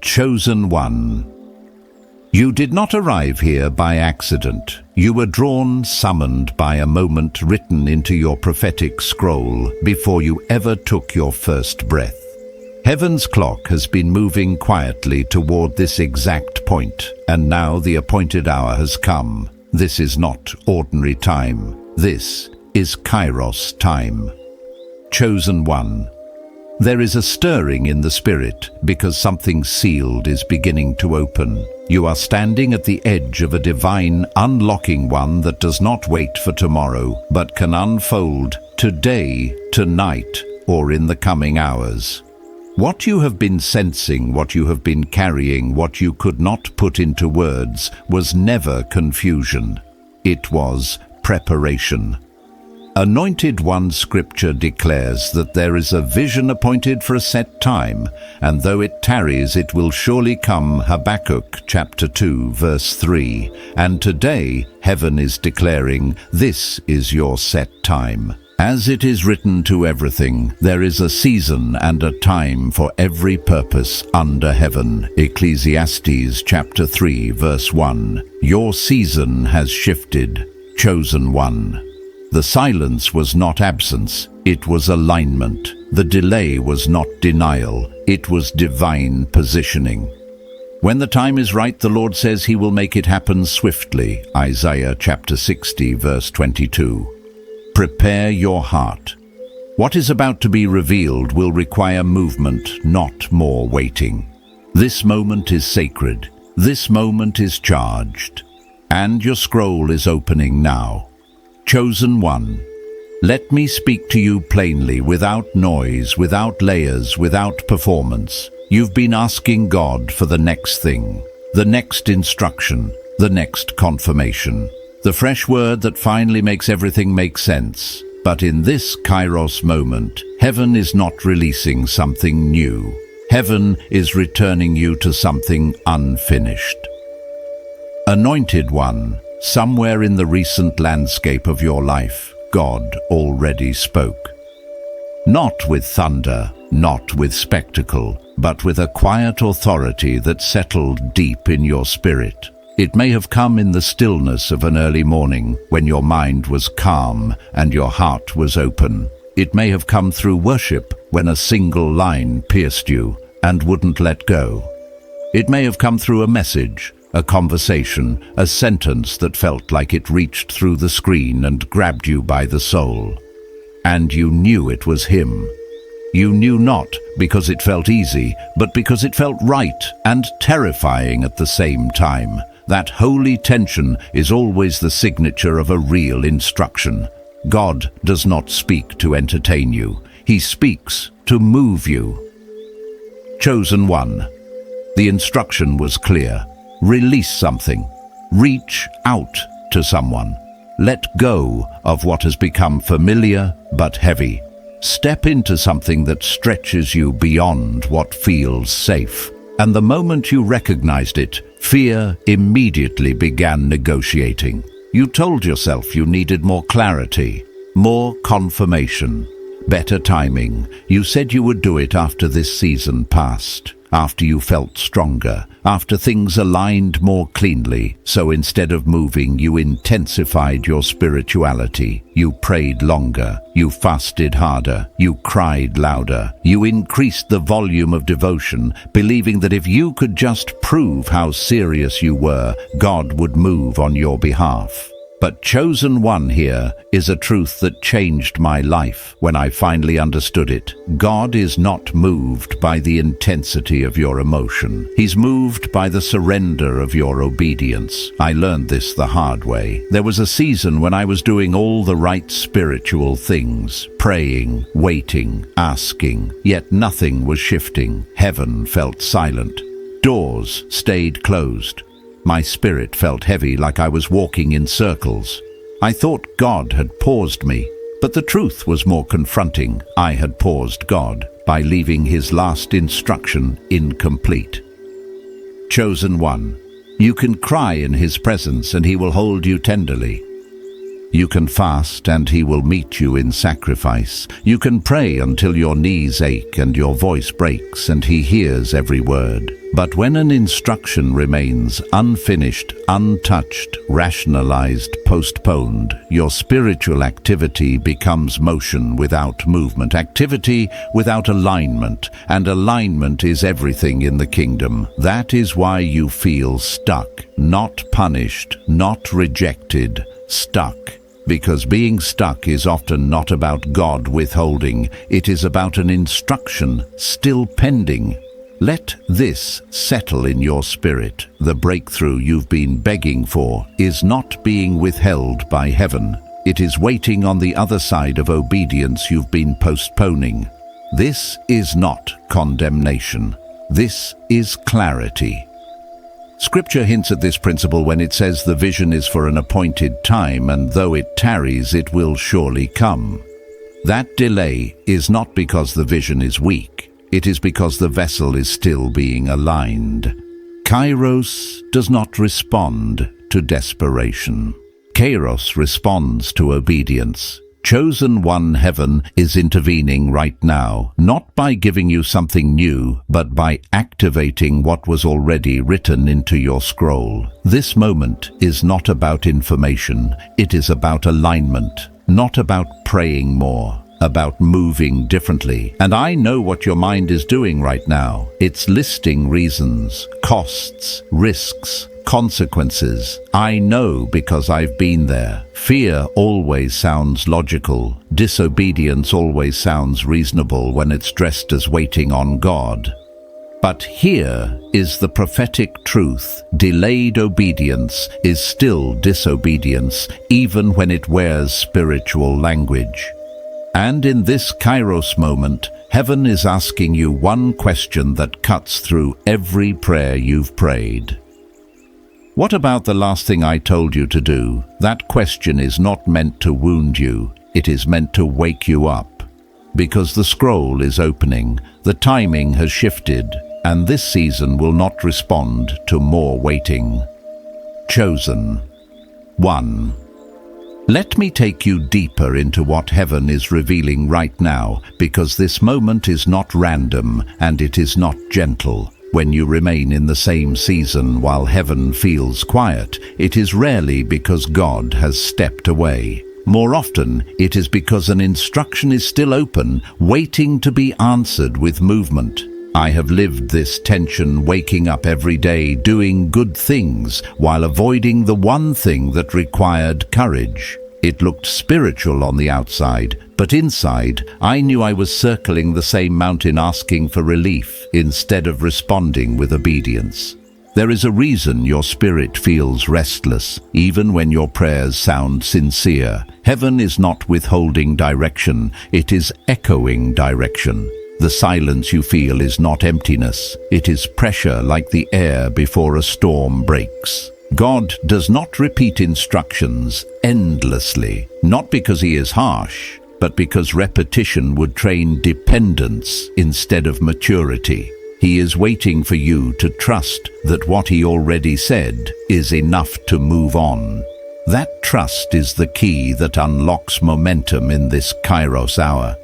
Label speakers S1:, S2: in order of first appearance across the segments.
S1: Chosen one. You did not arrive here by accident. You were drawn, summoned by a moment written into your prophetic scroll before you ever took your first breath. Heaven's clock has been moving quietly toward this exact point, and now the appointed hour has come. This is not ordinary time. This is Kairos time. Chosen one. There is a stirring in the spirit because something sealed is beginning to open. You are standing at the edge of a divine unlocking one that does not wait for tomorrow, but can unfold today, tonight, or in the coming hours. What you have been sensing, what you have been carrying, what you could not put into words, was never confusion. It was preparation. Anointed One Scripture declares that there is a vision appointed for a set time, and though it tarries, it will surely come. Habakkuk chapter 2, verse 3. And today, heaven is declaring, this is your set time. As it is written to everything, there is a season and a time for every purpose under heaven. Ecclesiastes chapter 3, verse 1. Your season has shifted, chosen one. The silence was not absence, it was alignment. The delay was not denial, it was divine positioning. When the time is right, the Lord says He will make it happen swiftly. Isaiah chapter 60, verse 22. Prepare your heart. What is about to be revealed will require movement, not more waiting. This moment is sacred. This moment is charged. And your scroll is opening now. Chosen one, let me speak to you plainly, without noise, without layers, without performance. You've been asking God for the next thing, the next instruction, the next confirmation, the fresh word that finally makes everything make sense. But in this Kairos moment, heaven is not releasing something new. Heaven is returning you to something unfinished. Anointed one, somewhere in the recent landscape of your life, God already spoke. Not with thunder, not with spectacle, but with a quiet authority that settled deep in your spirit. It may have come in the stillness of an early morning when your mind was calm and your heart was open. It may have come through worship when a single line pierced you and wouldn't let go. It may have come through a message, a conversation, a sentence that felt like it reached through the screen and grabbed you by the soul. And you knew it was Him. You knew not because it felt easy, but because it felt right and terrifying at the same time. That holy tension is always the signature of a real instruction. God does not speak to entertain you. He speaks to move you. Chosen one. The instruction was clear. Release something. Reach out to someone. Let go of what has become familiar but heavy. Step into something that stretches you beyond what feels safe. And the moment you recognized it, fear immediately began negotiating. You told yourself you needed more clarity, more confirmation, better timing. You said you would do it after this season passed, after you felt stronger, after things aligned more cleanly. So instead of moving, you intensified your spirituality. You prayed longer, you fasted harder, you cried louder. You increased the volume of devotion, believing that if you could just prove how serious you were, God would move on your behalf. But chosen one here is a truth that changed my life when I finally understood it. God is not moved by the intensity of your emotion. He's moved by the surrender of your obedience. I learned this the hard way. There was a season when I was doing all the right spiritual things, praying, waiting, asking, yet nothing was shifting. Heaven felt silent. Doors stayed closed. My spirit felt heavy, like I was walking in circles. I thought God had paused me, but the truth was more confronting. I had paused God by leaving His last instruction incomplete. Chosen one, you can cry in His presence and He will hold you tenderly. You can fast and he will meet you in sacrifice. You can pray until your knees ache and your voice breaks and he hears every word. But when an instruction remains unfinished, untouched, rationalized, postponed, your spiritual activity becomes motion without movement, activity without alignment, and alignment is everything in the kingdom. That is why you feel stuck, not punished, not rejected, stuck. Because being stuck is often not about God withholding, it is about an instruction still pending. Let this settle in your spirit. The breakthrough you've been begging for is not being withheld by heaven. It is waiting on the other side of obedience you've been postponing. This is not condemnation. This is clarity. Scripture hints at this principle when it says the vision is for an appointed time, and though it tarries, it will surely come. That delay is not because the vision is weak. It is because the vessel is still being aligned. Kairos does not respond to desperation. Kairos responds to obedience. Chosen one, heaven is intervening right now, not by giving you something new, but by activating what was already written into your scroll. This moment is not about information, it is about alignment, not about praying more, about moving differently. And I know what your mind is doing right now. It's listing reasons, costs, risks, consequences. I know because I've been there. Fear always sounds logical. Disobedience always sounds reasonable when it's dressed as waiting on God. But here is the prophetic truth. Delayed obedience is still disobedience, even when it wears spiritual language. And in this Kairos moment, heaven is asking you one question that cuts through every prayer you've prayed. What about the last thing I told you to do? That question is not meant to wound you, it is meant to wake you up. Because the scroll is opening, the timing has shifted, and this season will not respond to more waiting. Chosen. 1. Let me take you deeper into what heaven is revealing right now, because this moment is not random and it is not gentle. When you remain in the same season while heaven feels quiet, it is rarely because God has stepped away. More often, it is because an instruction is still open, waiting to be answered with movement. I have lived this tension, waking up every day, doing good things, while avoiding the one thing that required courage. It looked spiritual on the outside, but inside, I knew I was circling the same mountain asking for relief, instead of responding with obedience. There is a reason your spirit feels restless, even when your prayers sound sincere. Heaven is not withholding direction, it is echoing direction. The silence you feel is not emptiness, it is pressure like the air before a storm breaks. God does not repeat instructions endlessly, not because he is harsh, but because repetition would train dependence instead of maturity. He is waiting for you to trust that what he already said is enough to move on. That trust is the key that unlocks momentum in this Kairos hour.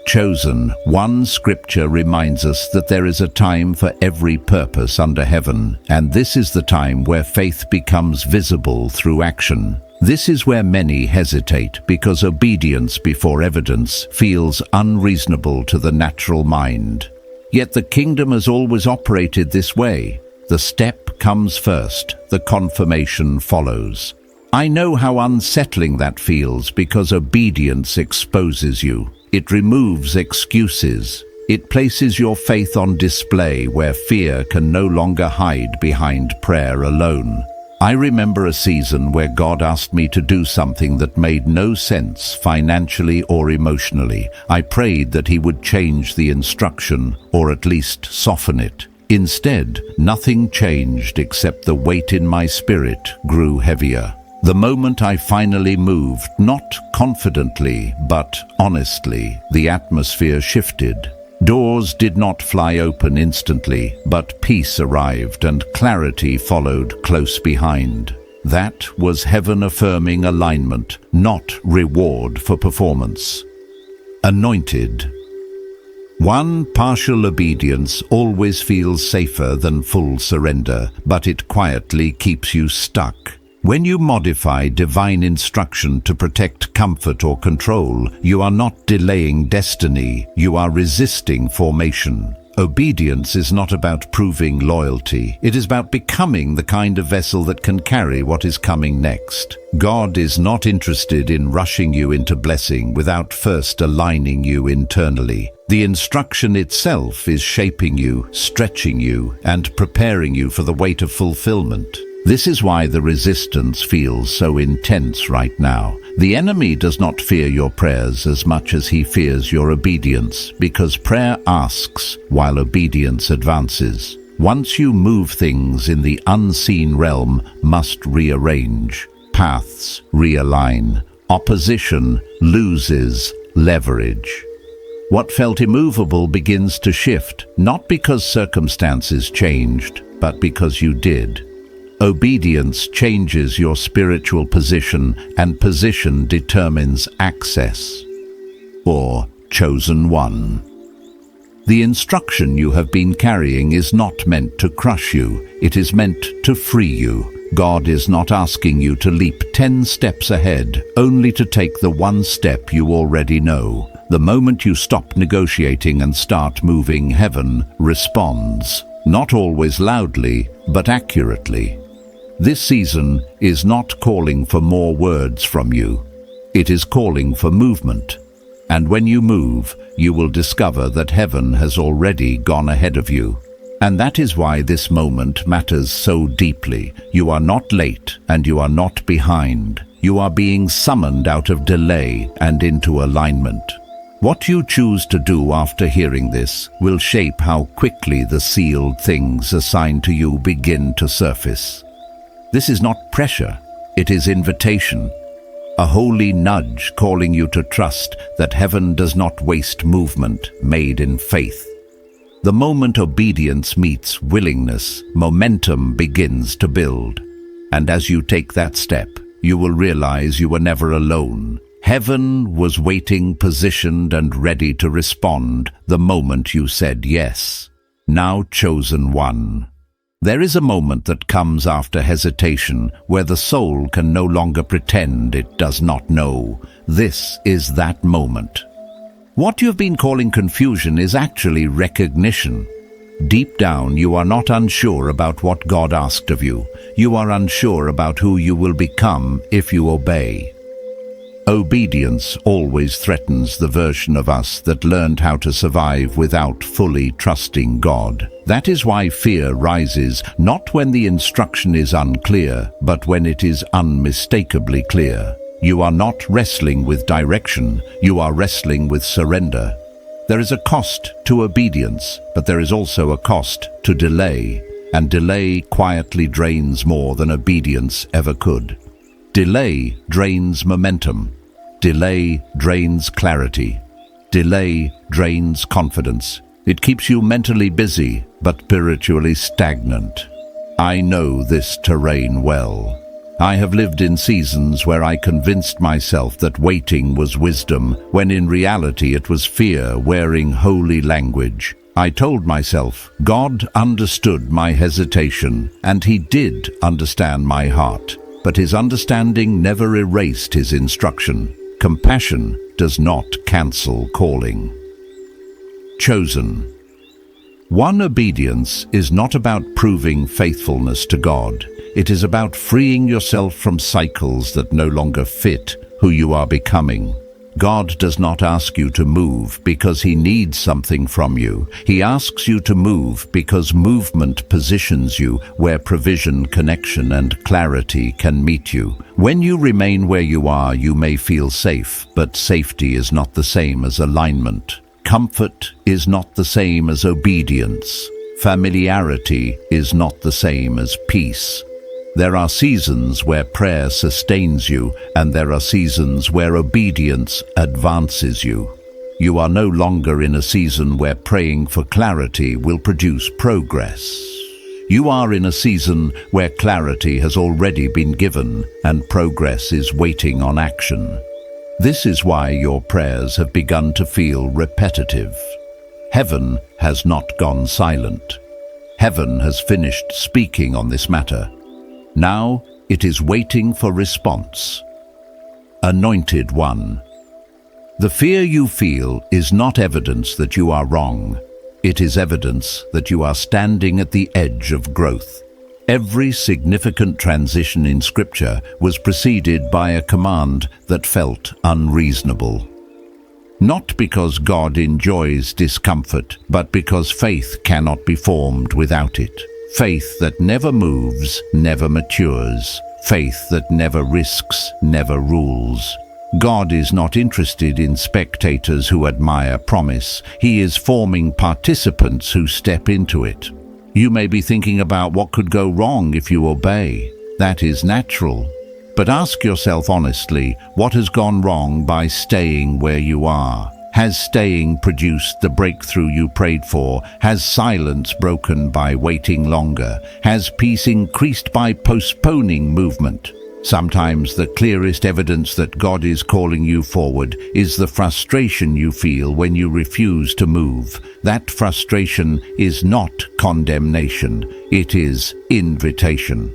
S1: Chosen, one scripture reminds us that there is a time for every purpose under heaven, and this is the time where faith becomes visible through action. This is where many hesitate because obedience before evidence feels unreasonable to the natural mind. Yet the kingdom has always operated this way. The step comes first, the confirmation follows. I know how unsettling that feels because obedience exposes you. It removes excuses. It places your faith on display where fear can no longer hide behind prayer alone. I remember a season where God asked me to do something that made no sense financially or emotionally. I prayed that he would change the instruction, or at least soften it. Instead, nothing changed except the weight in my spirit grew heavier. The moment I finally moved, not confidently, but honestly, the atmosphere shifted. Doors did not fly open instantly, but peace arrived and clarity followed close behind. That was heaven affirming alignment, not reward for performance. Anointed. One partial obedience always feels safer than full surrender, but it quietly keeps you stuck. When you modify divine instruction to protect comfort or control, you are not delaying destiny, you are resisting formation. Obedience is not about proving loyalty. It is about becoming the kind of vessel that can carry what is coming next. God is not interested in rushing you into blessing without first aligning you internally. The instruction itself is shaping you, stretching you, and preparing you for the weight of fulfillment. This is why the resistance feels so intense right now. The enemy does not fear your prayers as much as he fears your obedience, because prayer asks while obedience advances. Once you move, things in the unseen realm must rearrange. Paths realign. Opposition loses leverage. What felt immovable begins to shift, not because circumstances changed, but because you did. Obedience changes your spiritual position, and position determines access. Or chosen one. The instruction you have been carrying is not meant to crush you, it is meant to free you. God is not asking you to leap 10 steps ahead, only to take the one step you already know. The moment you stop negotiating and start moving, heaven responds, not always loudly, but accurately. This season is not calling for more words from you. It is calling for movement. And when you move, you will discover that heaven has already gone ahead of you. And that is why this moment matters so deeply. You are not late and you are not behind. You are being summoned out of delay and into alignment. What you choose to do after hearing this will shape how quickly the sealed things assigned to you begin to surface. This is not pressure, it is invitation. A holy nudge calling you to trust that heaven does not waste movement made in faith. The moment obedience meets willingness, momentum begins to build. And as you take that step, you will realize you were never alone. Heaven was waiting, positioned, and ready to respond the moment you said yes. Now, chosen one. There is a moment that comes after hesitation where the soul can no longer pretend it does not know. This is that moment. What you've been calling confusion is actually recognition. Deep down, you are not unsure about what God asked of you. You are unsure about who you will become if you obey. Obedience always threatens the version of us that learned how to survive without fully trusting God. That is why fear rises, not when the instruction is unclear, but when it is unmistakably clear. You are not wrestling with direction, you are wrestling with surrender. There is a cost to obedience, but there is also a cost to delay, and delay quietly drains more than obedience ever could. Delay drains momentum. Delay drains clarity. Delay drains confidence. It keeps you mentally busy, but spiritually stagnant. I know this terrain well. I have lived in seasons where I convinced myself that waiting was wisdom, when in reality it was fear wearing holy language. I told myself, God understood my hesitation, and He did understand my heart. But His understanding never erased His instruction. Compassion does not cancel calling. Chosen. One obedience is not about proving faithfulness to God. It is about freeing yourself from cycles that no longer fit who you are becoming. God does not ask you to move because He needs something from you. He asks you to move because movement positions you where provision, connection, and clarity can meet you. When you remain where you are, you may feel safe, but safety is not the same as alignment. Comfort is not the same as obedience. Familiarity is not the same as peace. There are seasons where prayer sustains you, and there are seasons where obedience advances you. You are no longer in a season where praying for clarity will produce progress. You are in a season where clarity has already been given and progress is waiting on action. This is why your prayers have begun to feel repetitive. Heaven has not gone silent. Heaven has finished speaking on this matter. Now it is waiting for response. Anointed One. The fear you feel is not evidence that you are wrong. It is evidence that you are standing at the edge of growth. Every significant transition in Scripture was preceded by a command that felt unreasonable. Not because God enjoys discomfort, but because faith cannot be formed without it. Faith that never moves, never matures. Faith that never risks, never rules. God is not interested in spectators who admire promise. He is forming participants who step into it. You may be thinking about what could go wrong if you obey. That is natural. But ask yourself honestly, what has gone wrong by staying where you are? Has staying produced the breakthrough you prayed for? Has silence broken by waiting longer? Has peace increased by postponing movement? Sometimes the clearest evidence that God is calling you forward is the frustration you feel when you refuse to move. That frustration is not condemnation, it is invitation.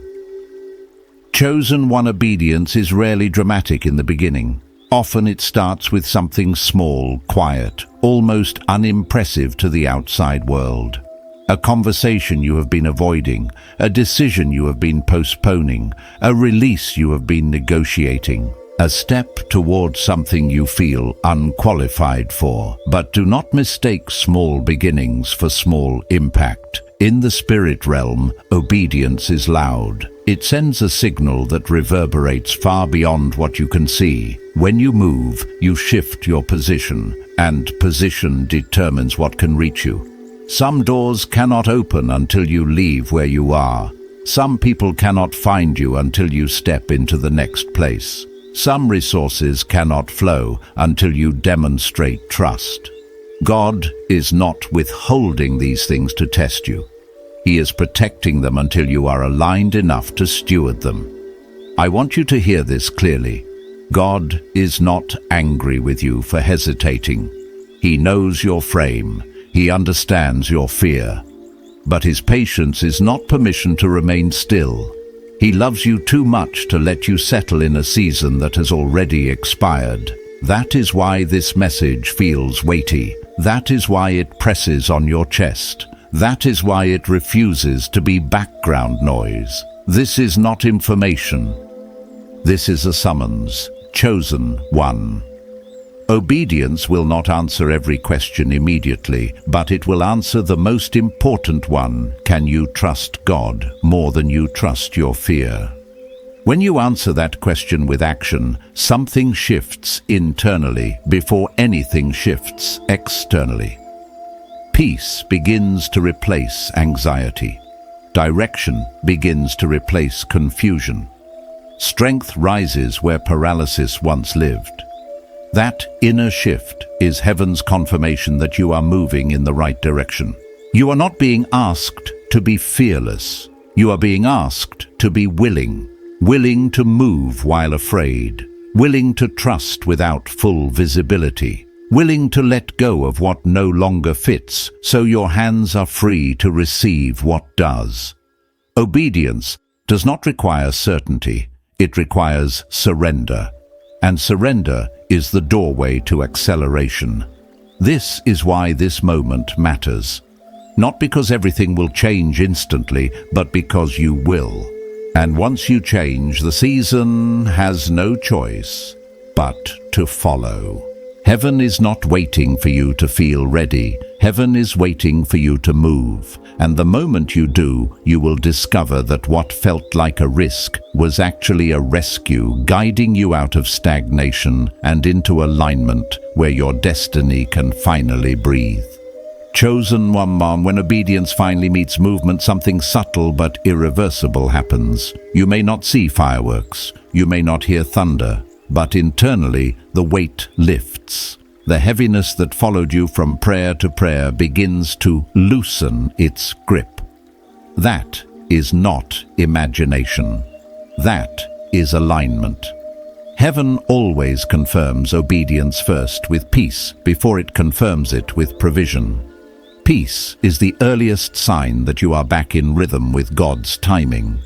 S1: Chosen One obedience is rarely dramatic in the beginning. Often it starts with something small, quiet, almost unimpressive to the outside world. A conversation you have been avoiding, a decision you have been postponing, a release you have been negotiating, a step towards something you feel unqualified for. But do not mistake small beginnings for small impact. In the spirit realm, obedience is loud. It sends a signal that reverberates far beyond what you can see. When you move, you shift your position, and position determines what can reach you. Some doors cannot open until you leave where you are. Some people cannot find you until you step into the next place. Some resources cannot flow until you demonstrate trust. God is not withholding these things to test you. He is protecting them until you are aligned enough to steward them. I want you to hear this clearly. God is not angry with you for hesitating. He knows your frame. He understands your fear. But His patience is not permission to remain still. He loves you too much to let you settle in a season that has already expired. That is why this message feels weighty. That is why it presses on your chest. That is why it refuses to be background noise. This is not information. This is a summons. Chosen One. Obedience will not answer every question immediately, but it will answer the most important one. Can you trust God more than you trust your fear? When you answer that question with action, something shifts internally before anything shifts externally. Peace begins to replace anxiety. Direction begins to replace confusion. Strength rises where paralysis once lived. That inner shift is heaven's confirmation that you are moving in the right direction. You are not being asked to be fearless. You are being asked to be willing. Willing to move while afraid. Willing to trust without full visibility. Willing to let go of what no longer fits, so your hands are free to receive what does. Obedience does not require certainty. It requires surrender. And surrender is the doorway to acceleration. This is why this moment matters. Not because everything will change instantly, but because you will. And once you change, the season has no choice but to follow. Heaven is not waiting for you to feel ready. Heaven is waiting for you to move. And the moment you do, you will discover that what felt like a risk was actually a rescue, guiding you out of stagnation and into alignment where your destiny can finally breathe. Chosen One, when obedience finally meets movement, something subtle but irreversible happens. You may not see fireworks, you may not hear thunder, but internally the weight lifts. The heaviness that followed you from prayer to prayer begins to loosen its grip. That is not imagination. That is alignment. Heaven always confirms obedience first with peace before it confirms it with provision. Peace is the earliest sign that you are back in rhythm with God's timing.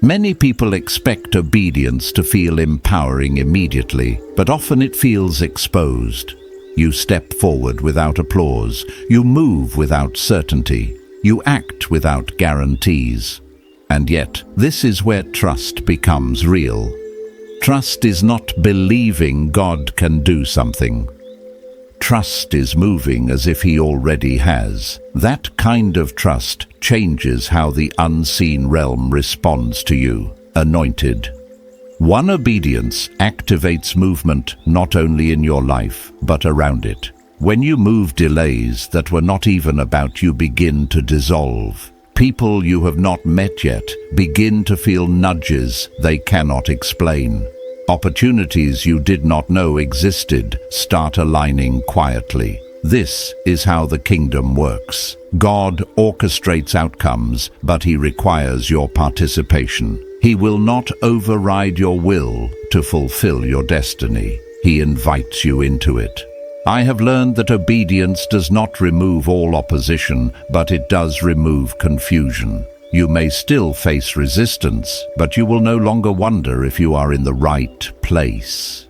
S1: Many people expect obedience to feel empowering immediately, but often it feels exposed. You step forward without applause. You move without certainty. You act without guarantees. And yet, this is where trust becomes real. Trust is not believing God can do something. Trust is moving as if He already has. That kind of trust changes how the unseen realm responds to you, anointed. One obedience activates movement not only in your life, but around it. When you move, delays that were not even about you begin to dissolve. People you have not met yet begin to feel nudges they cannot explain. Opportunities you did not know existed start aligning quietly. This is how the kingdom works. God orchestrates outcomes, but He requires your participation. He will not override your will to fulfill your destiny. He invites you into it. I have learned that obedience does not remove all opposition, but it does remove confusion. You may still face resistance, but you will no longer wonder if you are in the right place.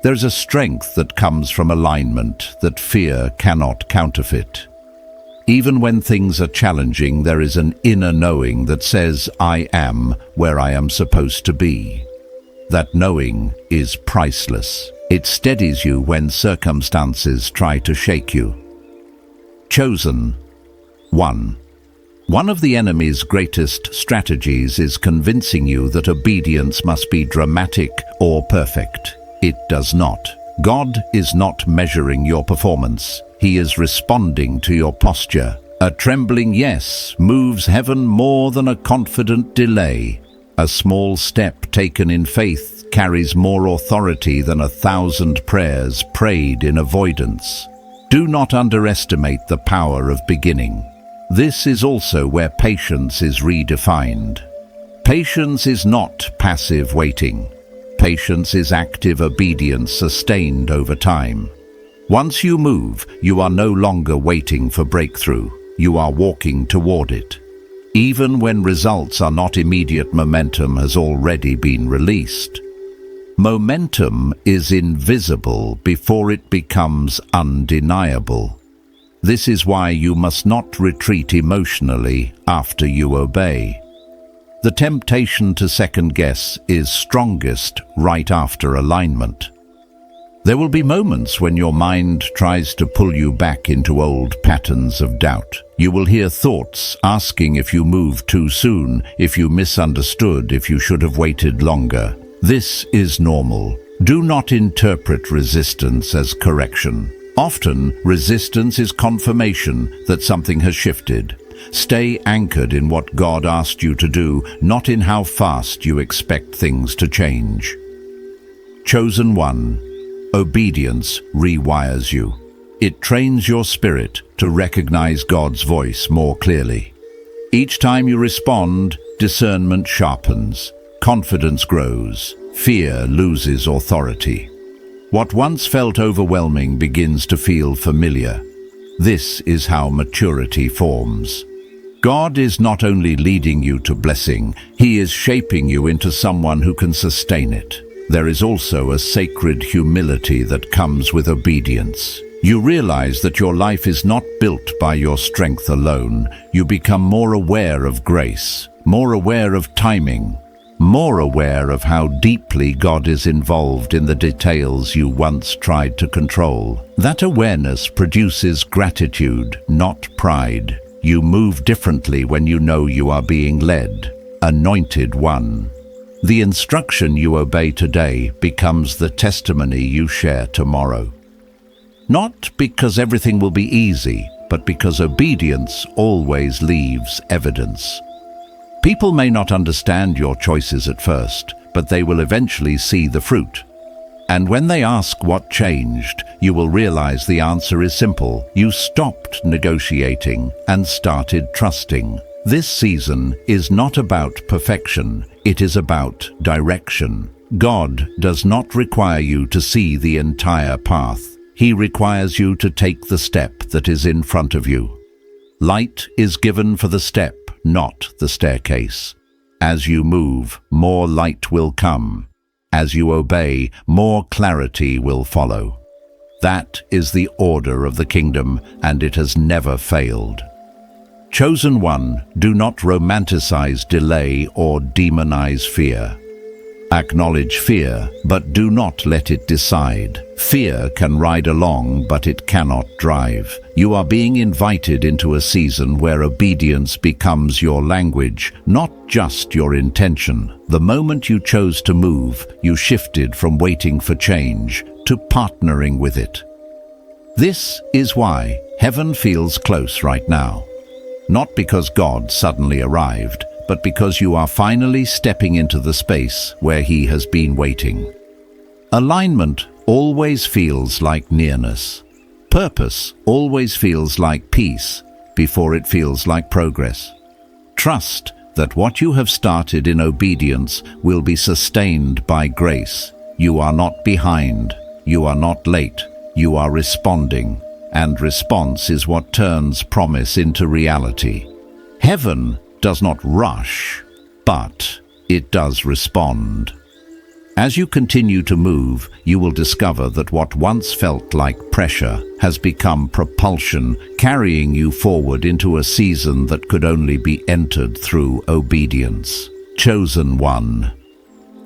S1: There's a strength that comes from alignment that fear cannot counterfeit. Even when things are challenging, there is an inner knowing that says, I am where I am supposed to be. That knowing is priceless. It steadies you when circumstances try to shake you. Chosen. 1. One of the enemy's greatest strategies is convincing you that obedience must be dramatic or perfect. It does not. God is not measuring your performance. He is responding to your posture. A trembling yes moves heaven more than a confident delay. A small step taken in faith carries more authority than 1,000 prayers prayed in avoidance. Do not underestimate the power of beginning. This is also where patience is redefined. Patience is not passive waiting. Patience is active obedience sustained over time. Once you move, you are no longer waiting for breakthrough. You are walking toward it. Even when results are not immediate, momentum has already been released. Momentum is invisible before it becomes undeniable. This is why you must not retreat emotionally after you obey. The temptation to second-guess is strongest right after alignment. There will be moments when your mind tries to pull you back into old patterns of doubt. You will hear thoughts asking if you moved too soon, if you misunderstood, if you should have waited longer. This is normal. Do not interpret resistance as correction. Often, resistance is confirmation that something has shifted. Stay anchored in what God asked you to do, not in how fast you expect things to change. Chosen 1. Obedience rewires you. It trains your spirit to recognize God's voice more clearly. Each time you respond, discernment sharpens, confidence grows, fear loses authority. What once felt overwhelming begins to feel familiar. This is how maturity forms. God is not only leading you to blessing, He is shaping you into someone who can sustain it. There is also a sacred humility that comes with obedience. You realize that your life is not built by your strength alone. You become more aware of grace, more aware of timing, more aware of how deeply God is involved in the details you once tried to control. That awareness produces gratitude, not pride. You move differently when you know you are being led. Anointed 1. The instruction you obey today becomes the testimony you share tomorrow. Not because everything will be easy, but because obedience always leaves evidence. People may not understand your choices at first, but they will eventually see the fruit. And when they ask what changed, you will realize the answer is simple. You stopped negotiating and started trusting. This season is not about perfection, it is about direction. God does not require you to see the entire path. He requires you to take the step that is in front of you. Light is given for the step, not the staircase. As you move, more light will come. As you obey, more clarity will follow. That is the order of the kingdom, and it has never failed. Chosen one, do not romanticize delay or demonize fear. Acknowledge fear, but do not let it decide. Fear can ride along, but it cannot drive. You are being invited into a season where obedience becomes your language, not just your intention. The moment you chose to move, you shifted from waiting for change to partnering with it. This is why heaven feels close right now. Not because God suddenly arrived, but because you are finally stepping into the space where He has been waiting. Alignment always feels like nearness. Purpose always feels like peace before it feels like progress. Trust that what you have started in obedience will be sustained by grace. You are not behind. You are not late. You are responding. And response is what turns promise into reality. Heaven does not rush, but it does respond. As you continue to move, you will discover that what once felt like pressure has become propulsion, carrying you forward into a season that could only be entered through obedience. Chosen one.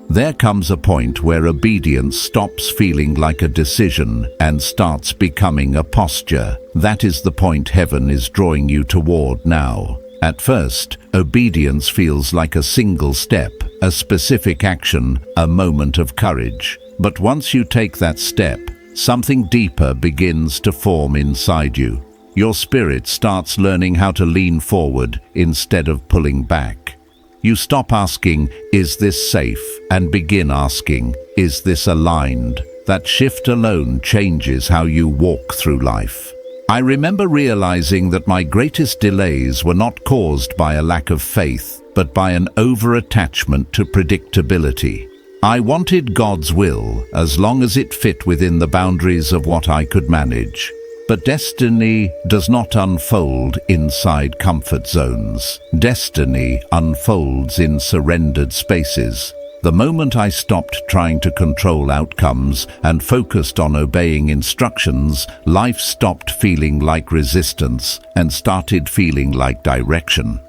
S1: There comes a point where obedience stops feeling like a decision and starts becoming a posture. That is the point heaven is drawing you toward now. At first, obedience feels like a single step, a specific action, a moment of courage. But once you take that step, something deeper begins to form inside you. Your spirit starts learning how to lean forward instead of pulling back. You stop asking, "Is this safe?" and begin asking, "Is this aligned?" That shift alone changes how you walk through life. I remember realizing that my greatest delays were not caused by a lack of faith, but by an over-attachment to predictability. I wanted God's will as long as it fit within the boundaries of what I could manage. But destiny does not unfold inside comfort zones. Destiny unfolds in surrendered spaces. The moment I stopped trying to control outcomes and focused on obeying instructions, life stopped feeling like resistance and started feeling like direction.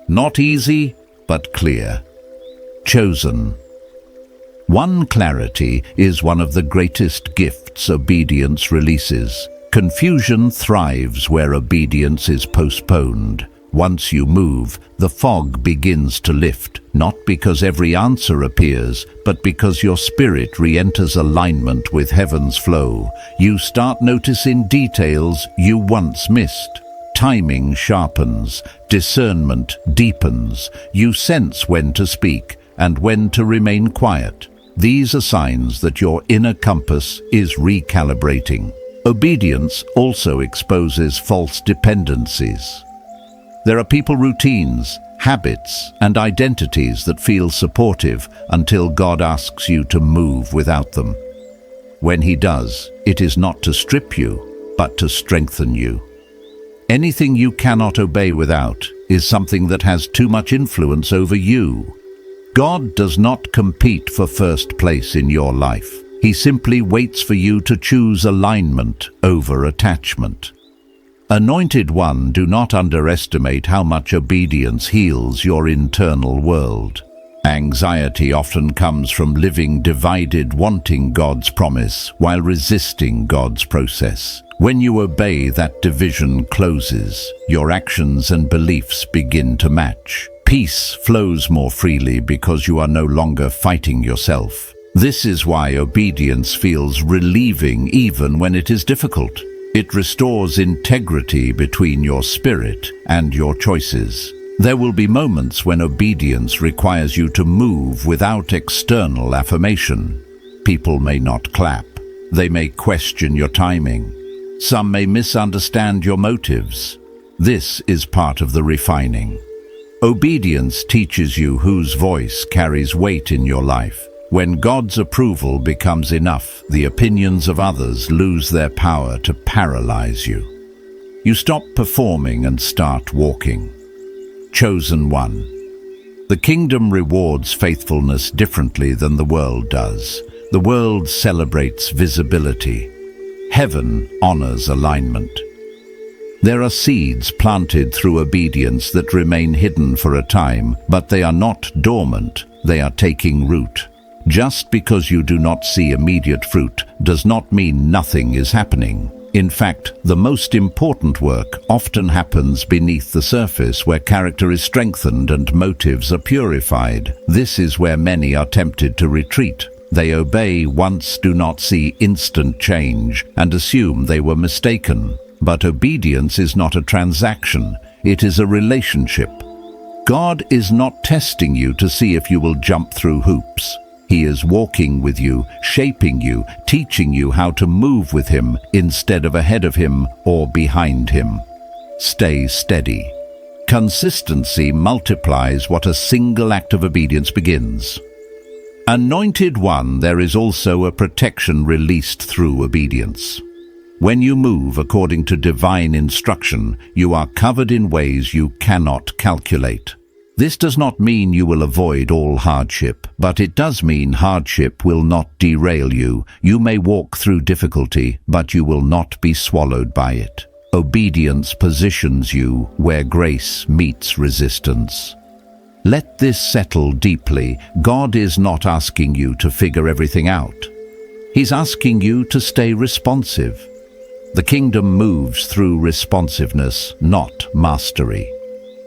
S1: Not easy, but clear. Chosen. One clarity is one of the greatest gifts obedience releases. Confusion thrives where obedience is postponed. Once you move, the fog begins to lift, not because every answer appears, but because your spirit re-enters alignment with heaven's flow. You start noticing details you once missed. Timing sharpens, discernment deepens. You sense when to speak and when to remain quiet. These are signs that your inner compass is recalibrating. Obedience also exposes false dependencies. There are people routines, habits, and identities that feel supportive until God asks you to move without them. When He does, it is not to strip you, but to strengthen you. Anything you cannot obey without is something that has too much influence over you. God does not compete for first place in your life. He simply waits for you to choose alignment over attachment. Anointed one, do not underestimate how much obedience heals your internal world. Anxiety often comes from living divided, wanting God's promise while resisting God's process. When you obey, that division closes. Your actions and beliefs begin to match. Peace flows more freely because you are no longer fighting yourself. This is why obedience feels relieving even when it is difficult. It restores integrity between your spirit and your choices. There will be moments when obedience requires you to move without external affirmation. People may not clap. They may question your timing. Some may misunderstand your motives. This is part of the refining. Obedience teaches you whose voice carries weight in your life. When God's approval becomes enough, the opinions of others lose their power to paralyze you. You stop performing and start walking. Chosen one. The kingdom rewards faithfulness differently than the world does. The world celebrates visibility. Heaven honors alignment. There are seeds planted through obedience that remain hidden for a time, but they are not dormant, they are taking root. Just because you do not see immediate fruit does not mean nothing is happening. In fact, the most important work often happens beneath the surface, where character is strengthened and motives are purified. This is where many are tempted to retreat. They obey once, do not see instant change, and assume they were mistaken. But obedience is not a transaction, it is a relationship. God is not testing you to see if you will jump through hoops. He is walking with you, shaping you, teaching you how to move with Him instead of ahead of Him or behind Him. Stay steady. Consistency multiplies what a single act of obedience begins. Anointed one, there is also a protection released through obedience. When you move according to divine instruction, you are covered in ways you cannot calculate. This does not mean you will avoid all hardship, but it does mean hardship will not derail you. You may walk through difficulty, but you will not be swallowed by it. Obedience positions you where grace meets resistance. Let this settle deeply. God is not asking you to figure everything out. He's asking you to stay responsive. The kingdom moves through responsiveness, not mastery.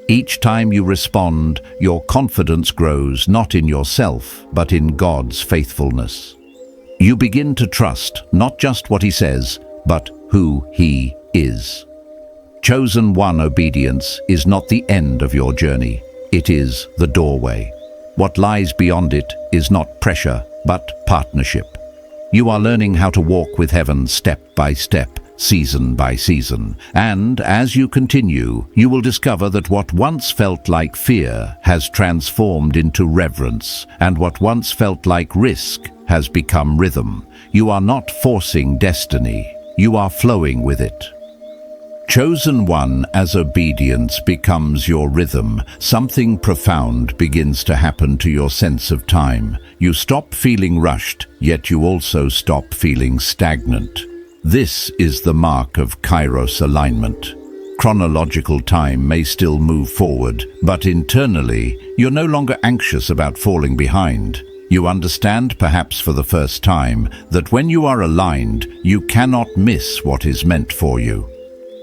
S1: Each time you respond, your confidence grows not in yourself, but in God's faithfulness. You begin to trust not just what He says, but who He is. Chosen one, obedience is not the end of your journey. It is the doorway. What lies beyond it is not pressure, but partnership. You are learning how to walk with heaven step by step, season by season, and as you continue, you will discover that what once felt like fear has transformed into reverence, and what once felt like risk has become rhythm. You are not forcing destiny, you are flowing with it. Chosen one, as obedience becomes your rhythm, something profound begins to happen to your sense of time. You stop feeling rushed, yet you also stop feeling stagnant. This is the mark of Kairos alignment. Chronological time may still move forward, but internally, you're no longer anxious about falling behind. You understand, perhaps for the first time, that when you are aligned, you cannot miss what is meant for you.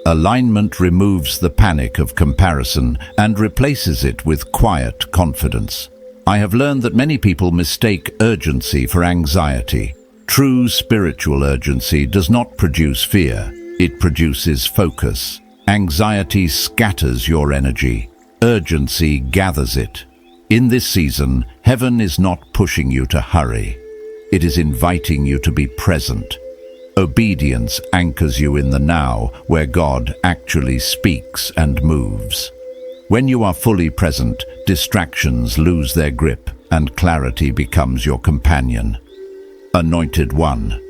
S1: Alignment removes the panic of comparison and replaces it with quiet confidence. I have learned that many people mistake urgency for anxiety. True spiritual urgency does not produce fear, it produces focus. Anxiety scatters your energy. Urgency gathers it. In this season, heaven is not pushing you to hurry. It is inviting you to be present. Obedience anchors you in the now, where God actually speaks and moves. When you are fully present, distractions lose their grip and clarity becomes your companion. Anointed one.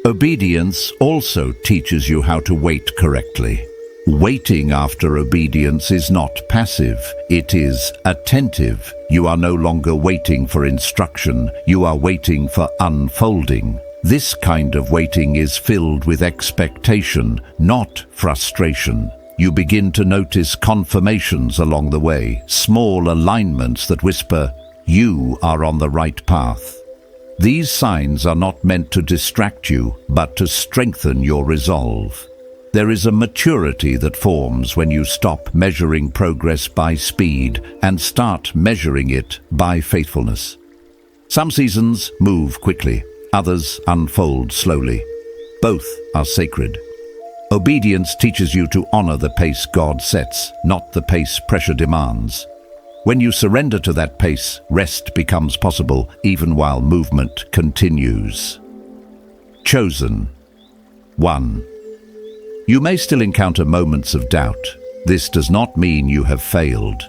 S1: Obedience also teaches you how to wait correctly. Waiting after obedience is not passive, it is attentive. You are no longer waiting for instruction, you are waiting for unfolding. This kind of waiting is filled with expectation, not frustration. You begin to notice confirmations along the way, small alignments that whisper, you are on the right path. These signs are not meant to distract you, but to strengthen your resolve. There is a maturity that forms when you stop measuring progress by speed and start measuring it by faithfulness. Some seasons move quickly. Others unfold slowly. Both are sacred. Obedience teaches you to honor the pace God sets, not the pace pressure demands. When you surrender to that pace, rest becomes possible even while movement continues. Chosen. 1. You may still encounter moments of doubt. This does not mean you have failed.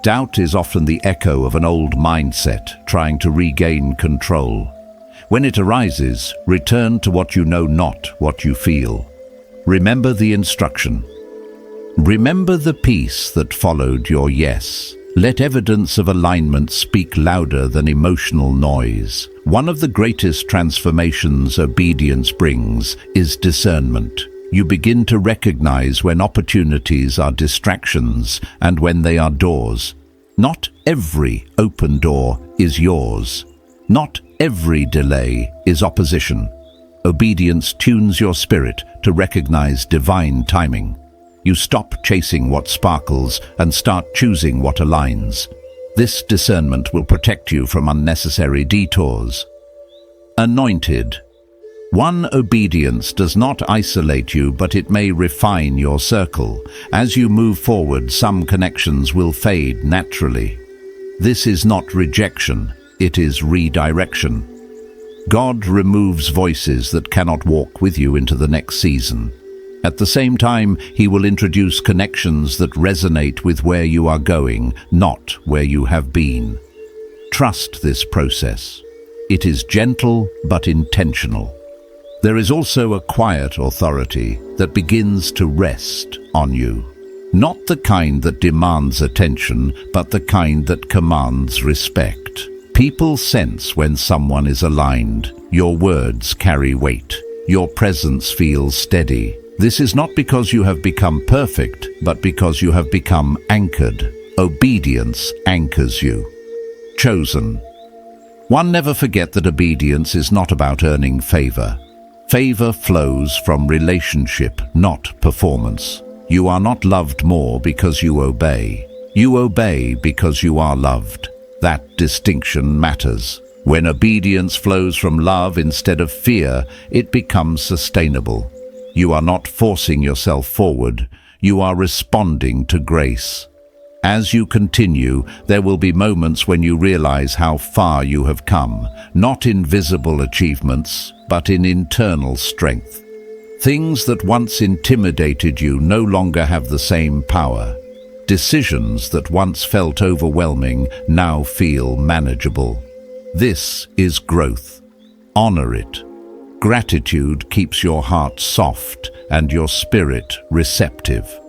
S1: Doubt is often the echo of an old mindset trying to regain control. When it arises, return to what you know, not what you feel. Remember the instruction. Remember the peace that followed your yes. Let evidence of alignment speak louder than emotional noise. One of the greatest transformations obedience brings is discernment. You begin to recognize when opportunities are distractions and when they are doors. Not every open door is yours. Not every delay is opposition. Obedience tunes your spirit to recognize divine timing. You stop chasing what sparkles and start choosing what aligns. This discernment will protect you from unnecessary detours. Anointed. One, obedience does not isolate you, but it may refine your circle. As you move forward, some connections will fade naturally. This is not rejection, it is redirection. God removes voices that cannot walk with you into the next season. At the same time, He will introduce connections that resonate with where you are going, not where you have been. Trust this process. It is gentle but intentional. There is also a quiet authority that begins to rest on you. Not the kind that demands attention, but the kind that commands respect. People sense when someone is aligned. Your words carry weight. Your presence feels steady. This is not because you have become perfect, but because you have become anchored. Obedience anchors you. Chosen. One, never forget that obedience is not about earning favor. Favor flows from relationship, not performance. You are not loved more because you obey. You obey because you are loved. That distinction matters. When obedience flows from love instead of fear, it becomes sustainable. You are not forcing yourself forward. You are responding to grace. As you continue, there will be moments when you realize how far you have come, not in visible achievements, but in internal strength. Things that once intimidated you no longer have the same power. Decisions that once felt overwhelming now feel manageable. This is growth. Honor it. Gratitude keeps your heart soft and your spirit receptive.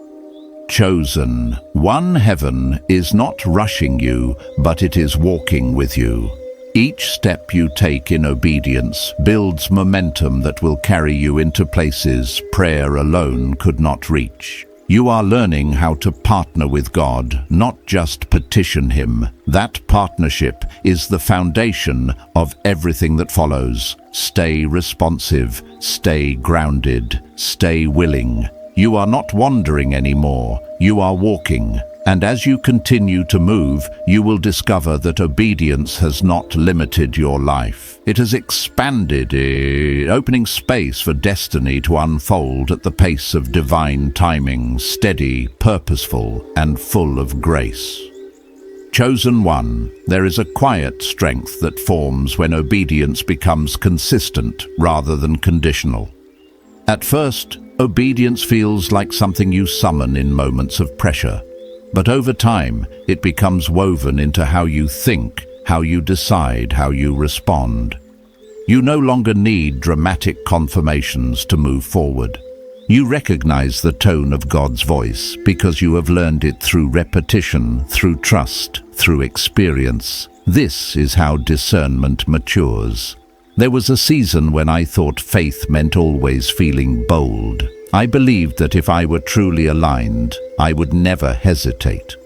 S1: Chosen. One, heaven is not rushing you, but it is walking with you. Each step you take in obedience builds momentum that will carry you into places prayer alone could not reach. You are learning how to partner with God, not just petition Him. That partnership is the foundation of everything that follows. Stay responsive, stay grounded, stay willing. You are not wandering anymore, you are walking. And as you continue to move, you will discover that obedience has not limited your life. It has expanded, opening space for destiny to unfold at the pace of divine timing, steady, purposeful, and full of grace. Chosen one, there is a quiet strength that forms when obedience becomes consistent rather than conditional. At first, obedience feels like something you summon in moments of pressure. But over time, it becomes woven into how you think, how you decide, how you respond. You no longer need dramatic confirmations to move forward. You recognize the tone of God's voice because you have learned it through repetition, through trust, through experience. This is how discernment matures. There was a season when I thought faith meant always feeling bold. I believed that if I were truly aligned, I would never hesitate.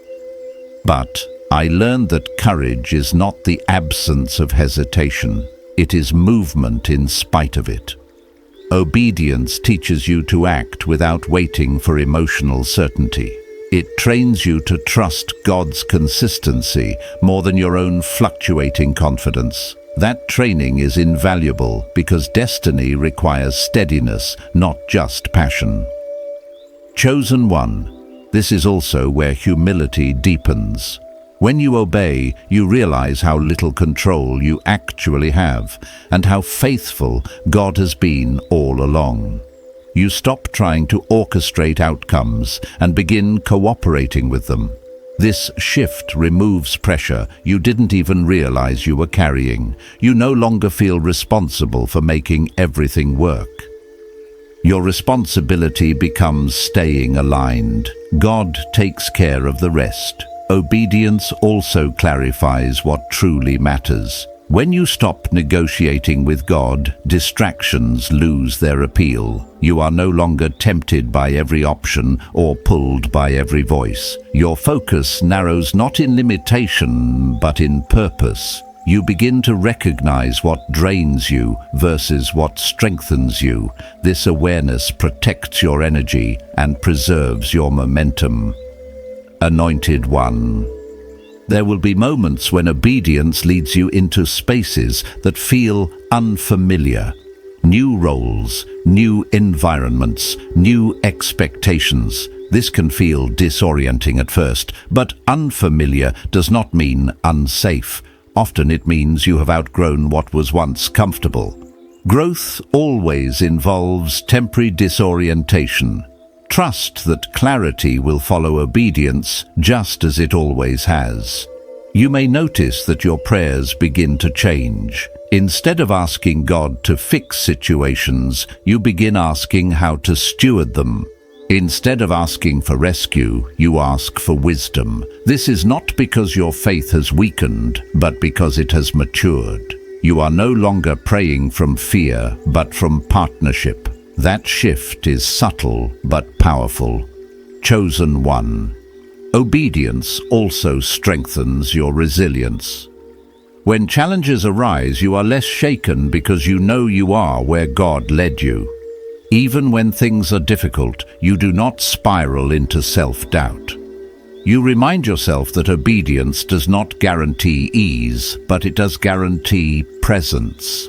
S1: But I learned that courage is not the absence of hesitation. It is movement in spite of it. Obedience teaches you to act without waiting for emotional certainty. It trains you to trust God's consistency more than your own fluctuating confidence. That training is invaluable because destiny requires steadiness, not just passion. Chosen one, this is also where humility deepens. When you obey, you realize how little control you actually have and how faithful God has been all along. You stop trying to orchestrate outcomes and begin cooperating with them. This shift removes pressure you didn't even realize you were carrying. You no longer feel responsible for making everything work. Your responsibility becomes staying aligned. God takes care of the rest. Obedience also clarifies what truly matters. When you stop negotiating with God, distractions lose their appeal. You are no longer tempted by every option or pulled by every voice. Your focus narrows not in limitation, but in purpose. You begin to recognize what drains you versus what strengthens you. This awareness protects your energy and preserves your momentum. Anointed One. There will be moments when obedience leads you into spaces that feel unfamiliar. New roles, new environments, new expectations. This can feel disorienting at first, but unfamiliar does not mean unsafe. Often it means you have outgrown what was once comfortable. Growth always involves temporary disorientation. Trust that clarity will follow obedience just as it always has. You may notice that your prayers begin to change. Instead of asking God to fix situations, you begin asking how to steward them. Instead of asking for rescue, you ask for wisdom. This is not because your faith has weakened, but because it has matured. You are no longer praying from fear, but from partnership. That shift is subtle but powerful. Chosen One. Obedience also strengthens your resilience. When challenges arise, you are less shaken because you know you are where God led you. Even when things are difficult, you do not spiral into self-doubt. You remind yourself that obedience does not guarantee ease, but it does guarantee presence.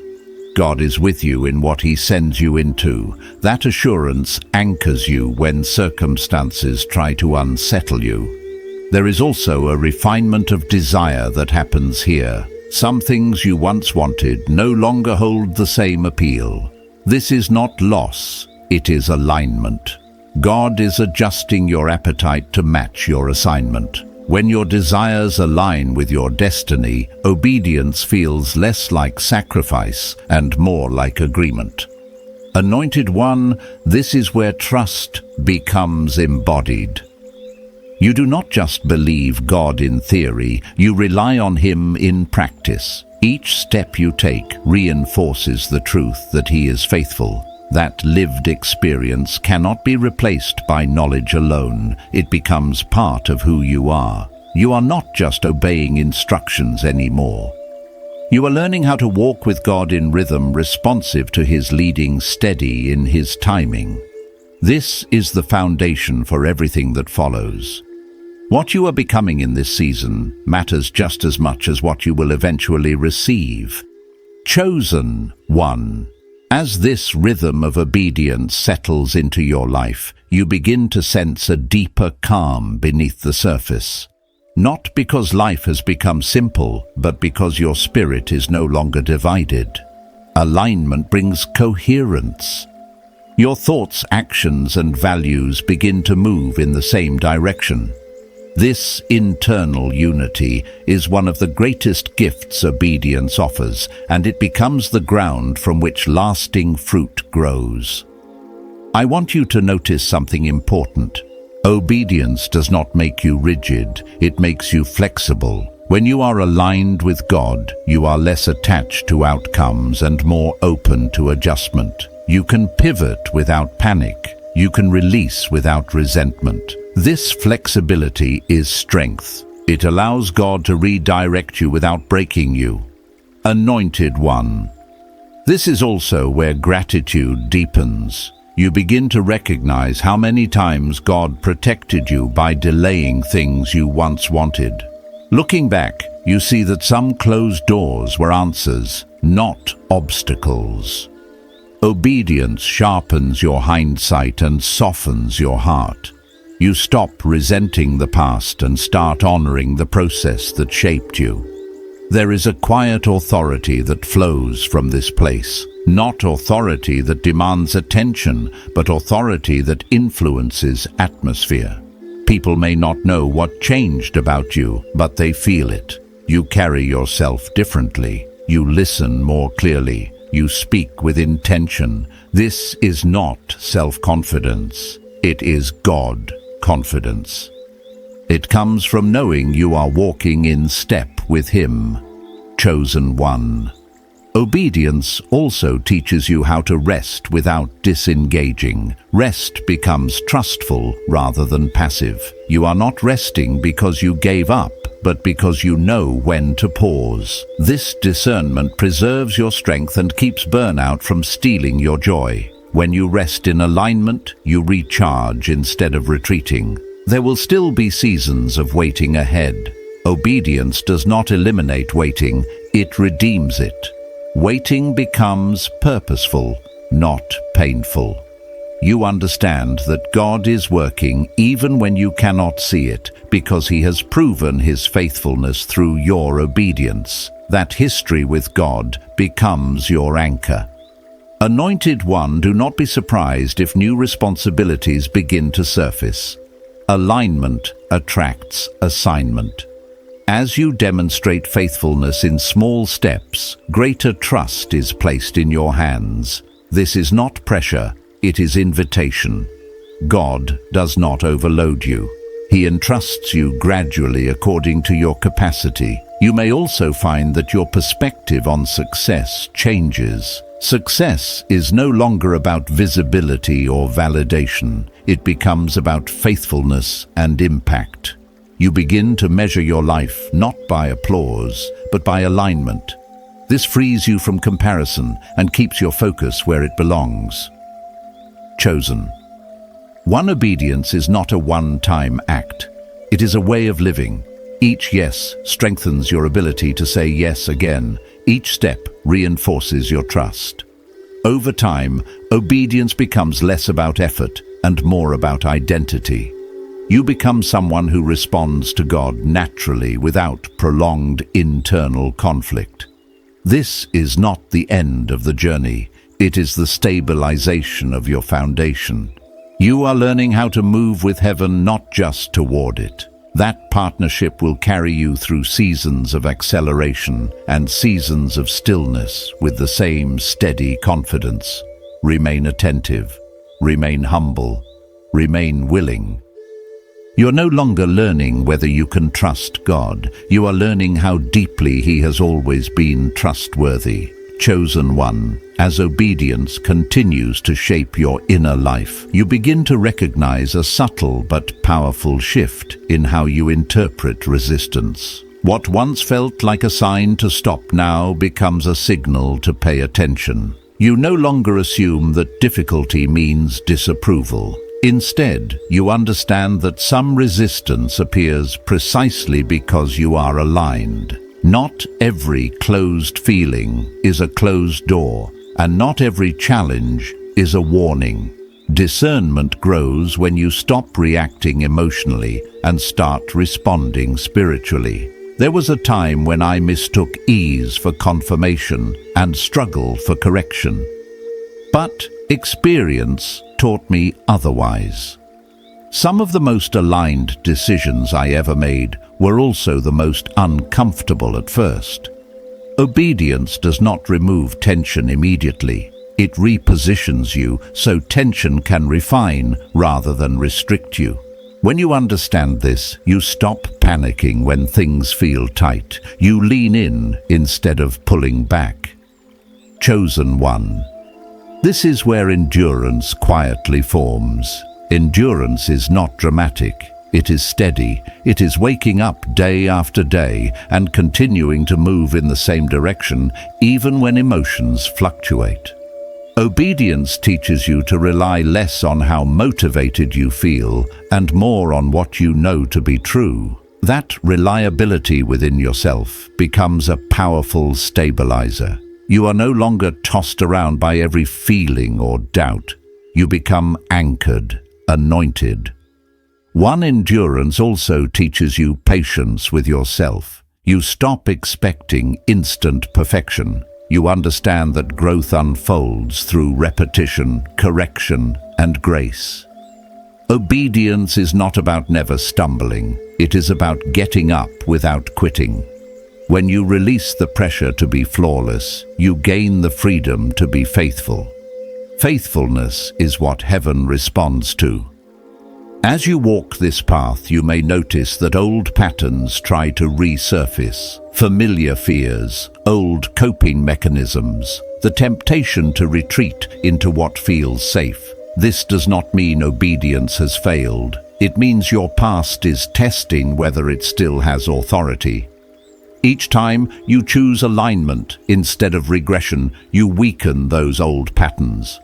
S1: God is with you in what He sends you into. That assurance anchors you when circumstances try to unsettle you. There is also a refinement of desire that happens here. Some things you once wanted no longer hold the same appeal. This is not loss, it is alignment. God is adjusting your appetite to match your assignment. When your desires align with your destiny, obedience feels less like sacrifice and more like agreement. Anointed One, this is where trust becomes embodied. You do not just believe God in theory, you rely on Him in practice. Each step you take reinforces the truth that He is faithful. That lived experience cannot be replaced by knowledge alone. It becomes part of who you are. You are not just obeying instructions anymore. You are learning how to walk with God in rhythm, responsive to His leading, steady in His timing. This is the foundation for everything that follows. What you are becoming in this season matters just as much as what you will eventually receive. Chosen One. As this rhythm of obedience settles into your life, you begin to sense a deeper calm beneath the surface. Not because life has become simple, but because your spirit is no longer divided. Alignment brings coherence. Your thoughts, actions, and values begin to move in the same direction. This internal unity is one of the greatest gifts obedience offers, and it becomes the ground from which lasting fruit grows. I want you to notice something important. Obedience does not make you rigid, it makes you flexible. When you are aligned with God, you are less attached to outcomes and more open to adjustment. You can pivot without panic. You can release without resentment. This flexibility is strength. It allows God to redirect you without breaking you. Anointed One. This is also where gratitude deepens. You begin to recognize how many times God protected you by delaying things you once wanted. Looking back, you see that some closed doors were answers, not obstacles. Obedience sharpens your hindsight and softens your heart. You stop resenting the past and start honoring the process that shaped you. There is a quiet authority that flows from this place. Not authority that demands attention, but authority that influences atmosphere. People may not know what changed about you, but they feel it. You carry yourself differently. You listen more clearly. You speak with intention. This is not self-confidence. It is God confidence. It comes from knowing you are walking in step with Him. Chosen one. Obedience also teaches you how to rest without disengaging. Rest becomes trustful rather than passive. You are not resting because you gave up, but because you know when to pause. This discernment preserves your strength and keeps burnout from stealing your joy. When you rest in alignment, you recharge instead of retreating. There will still be seasons of waiting ahead. Obedience does not eliminate waiting, it redeems it. Waiting becomes purposeful, not painful. You understand that God is working even when you cannot see it, because He has proven His faithfulness through your obedience. That history with God becomes your anchor. Anointed one, do not be surprised if new responsibilities begin to surface. Alignment attracts assignment. As you demonstrate faithfulness in small steps, greater trust is placed in your hands. This is not pressure, it is invitation. God does not overload you. He entrusts you gradually according to your capacity. You may also find that your perspective on success changes. Success is no longer about visibility or validation. It becomes about faithfulness and impact. You begin to measure your life not by applause, but by alignment. This frees you from comparison and keeps your focus where it belongs. Chosen. One, obedience is not a one-time act. It is a way of living. Each yes strengthens your ability to say yes again. Each step reinforces your trust. Over time, obedience becomes less about effort and more about identity. You become someone who responds to God naturally without prolonged internal conflict. This is not the end of the journey. It is the stabilization of your foundation. You are learning how to move with heaven, not just toward it. That partnership will carry you through seasons of acceleration and seasons of stillness with the same steady confidence. Remain attentive, remain humble, remain willing. You're no longer learning whether you can trust God. You are learning how deeply He has always been trustworthy. Chosen one, as obedience continues to shape your inner life, you begin to recognize a subtle but powerful shift in how you interpret resistance. What once felt like a sign to stop now becomes a signal to pay attention. You no longer assume that difficulty means disapproval. Instead, you understand that some resistance appears precisely because you are aligned. Not every closed feeling is a closed door, and not every challenge is a warning. Discernment grows when you stop reacting emotionally and start responding spiritually. There was a time when I mistook ease for confirmation and struggle for correction. But experience taught me otherwise. Some of the most aligned decisions I ever made were also the most uncomfortable at first. Obedience does not remove tension immediately. It repositions you so tension can refine rather than restrict you. When you understand this, you stop panicking when things feel tight. You lean in instead of pulling back. Chosen one. This is where endurance quietly forms. Endurance is not dramatic. It is steady. It is waking up day after day and continuing to move in the same direction even when emotions fluctuate. Obedience teaches you to rely less on how motivated you feel and more on what you know to be true. That reliability within yourself becomes a powerful stabilizer. You are no longer tossed around by every feeling or doubt. You become anchored, anointed. One, endurance also teaches you patience with yourself. You stop expecting instant perfection. You understand that growth unfolds through repetition, correction, and grace. Obedience is not about never stumbling. It is about getting up without quitting. When you release the pressure to be flawless, you gain the freedom to be faithful. Faithfulness is what heaven responds to. As you walk this path, you may notice that old patterns try to resurface. Familiar fears, old coping mechanisms, the temptation to retreat into what feels safe. This does not mean obedience has failed. It means your past is testing whether it still has authority. Each time you choose alignment instead of regression, you weaken those old patterns.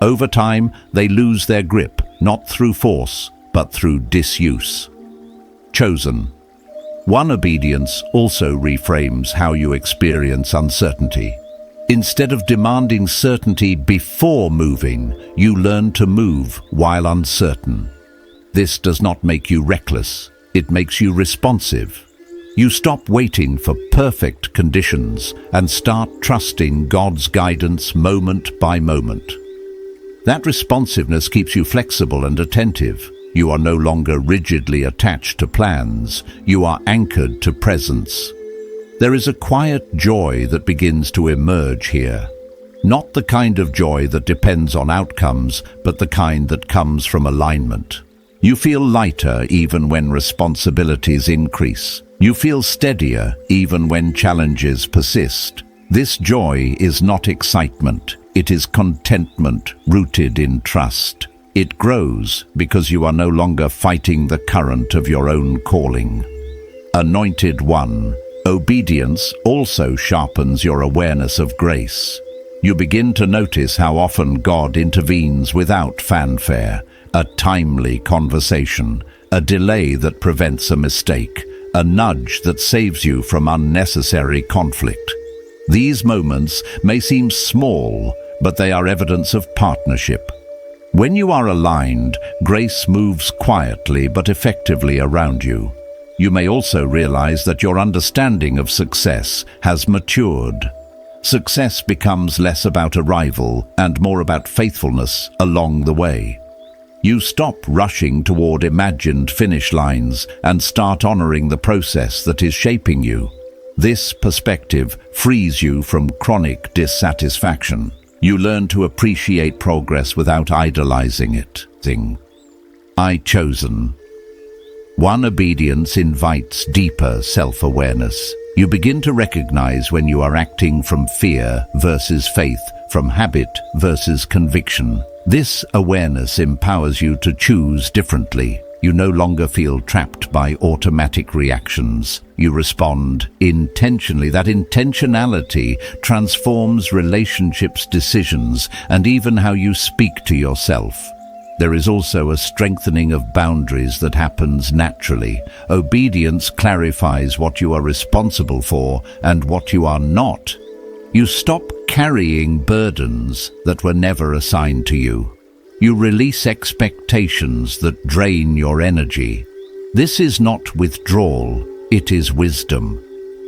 S1: Over time, they lose their grip, not through force, but through disuse. Chosen. One, obedience also reframes how you experience uncertainty. Instead of demanding certainty before moving, you learn to move while uncertain. This does not make you reckless, it makes you responsive. You stop waiting for perfect conditions and start trusting God's guidance moment by moment. That responsiveness keeps you flexible and attentive. You are no longer rigidly attached to plans. You are anchored to presence. There is a quiet joy that begins to emerge here. Not the kind of joy that depends on outcomes, but the kind that comes from alignment. You feel lighter even when responsibilities increase. You feel steadier even when challenges persist. This joy is not excitement. It is contentment rooted in trust. It grows because you are no longer fighting the current of your own calling. Anointed one, obedience also sharpens your awareness of grace. You begin to notice how often God intervenes without fanfare, a timely conversation, a delay that prevents a mistake, a nudge that saves you from unnecessary conflict. These moments may seem small, but they are evidence of partnership. When you are aligned, grace moves quietly but effectively around you. You may also realize that your understanding of success has matured. Success becomes less about arrival and more about faithfulness along the way. You stop rushing toward imagined finish lines and start honoring the process that is shaping you. This perspective frees you from chronic dissatisfaction. You learn to appreciate progress without idolizing it. I chosen. One, obedience invites deeper self-awareness. You begin to recognize when you are acting from fear versus faith, from habit versus conviction. This awareness empowers you to choose differently. You no longer feel trapped by automatic reactions. You respond intentionally. That intentionality transforms relationships, decisions, and even how you speak to yourself. There is also a strengthening of boundaries that happens naturally. Obedience clarifies what you are responsible for and what you are not. You stop carrying burdens that were never assigned to you. You release expectations that drain your energy. This is not withdrawal, it is wisdom.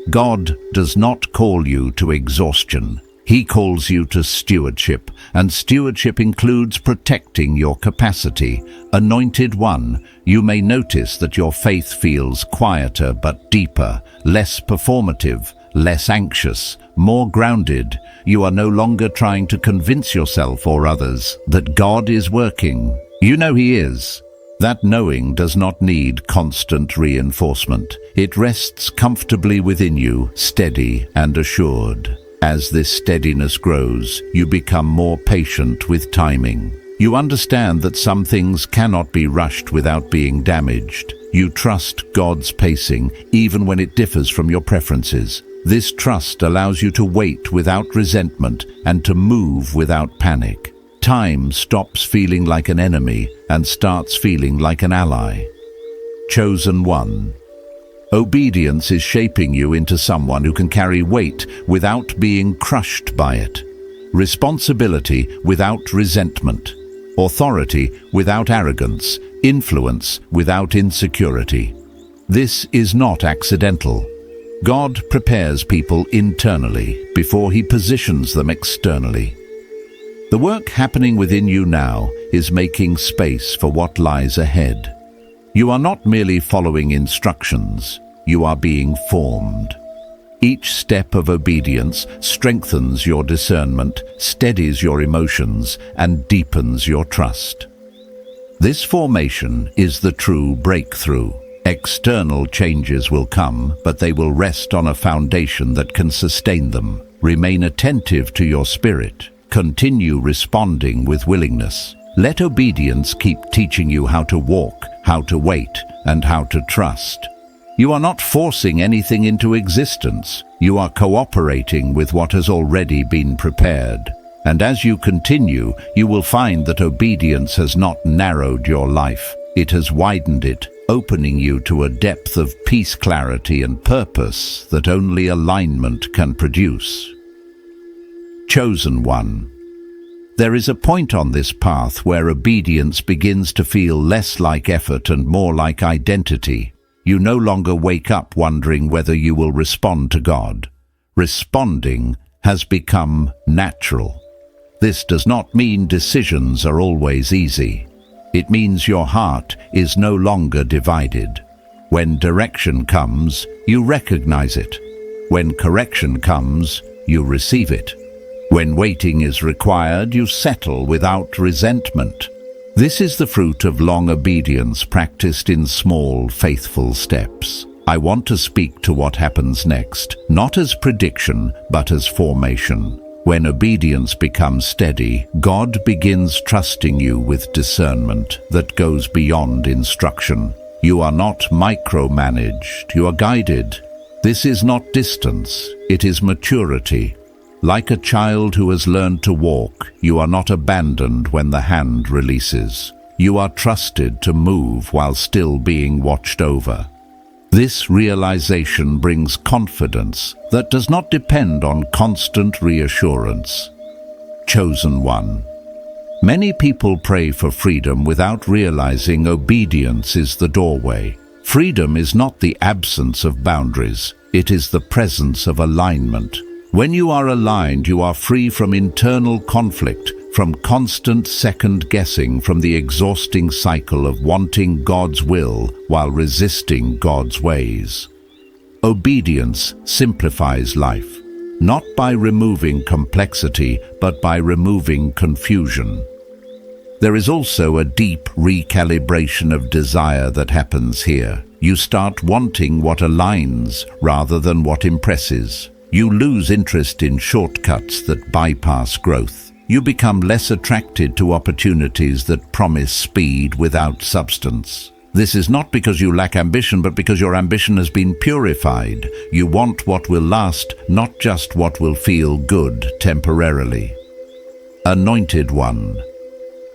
S1: God does not call you to exhaustion. He calls you to stewardship, and stewardship includes protecting your capacity. Anointed one, you may notice that your faith feels quieter but deeper, less performative, less anxious, more grounded. You are no longer trying to convince yourself or others that God is working. You know He is. That knowing does not need constant reinforcement. It rests comfortably within you, steady and assured. As this steadiness grows, you become more patient with timing. You understand that some things cannot be rushed without being damaged. You trust God's pacing, even when it differs from your preferences. This trust allows you to wait without resentment and to move without panic. Time stops feeling like an enemy and starts feeling like an ally. Chosen one. Obedience is shaping you into someone who can carry weight without being crushed by it. Responsibility without resentment. Authority without arrogance. Influence without insecurity. This is not accidental. God prepares people internally before He positions them externally. The work happening within you now is making space for what lies ahead. You are not merely following instructions, you are being formed. Each step of obedience strengthens your discernment, steadies your emotions, and deepens your trust. This formation is the true breakthrough. External changes will come, but they will rest on a foundation that can sustain them. Remain attentive to your spirit. Continue responding with willingness. Let obedience keep teaching you how to walk, how to wait, and how to trust. You are not forcing anything into existence. You are cooperating with what has already been prepared. And as you continue, you will find that obedience has not narrowed your life. It has widened it, opening you to a depth of peace, clarity, and purpose that only alignment can produce. Chosen one. There is a point on this path where obedience begins to feel less like effort and more like identity. You no longer wake up wondering whether you will respond to God. Responding has become natural. This does not mean decisions are always easy. It means your heart is no longer divided. When direction comes, you recognize it. When correction comes, you receive it. When waiting is required, you settle without resentment. This is the fruit of long obedience practiced in small, faithful steps. I want to speak to what happens next, not as prediction, but as formation. When obedience becomes steady, God begins trusting you with discernment that goes beyond instruction. You are not micromanaged, you are guided. This is not distance, it is maturity. Like a child who has learned to walk, you are not abandoned when the hand releases. You are trusted to move while still being watched over. This realization brings confidence that does not depend on constant reassurance. Chosen one. Many people pray for freedom without realizing obedience is the doorway. Freedom is not the absence of boundaries, it is the presence of alignment. When you are aligned, you are free from internal conflict, from constant second-guessing, from the exhausting cycle of wanting God's will while resisting God's ways. Obedience simplifies life, not by removing complexity, but by removing confusion. There is also a deep recalibration of desire that happens here. You start wanting what aligns rather than what impresses. You lose interest in shortcuts that bypass growth. You become less attracted to opportunities that promise speed without substance. This is not because you lack ambition, but because your ambition has been purified. You want what will last, not just what will feel good temporarily. Anointed one.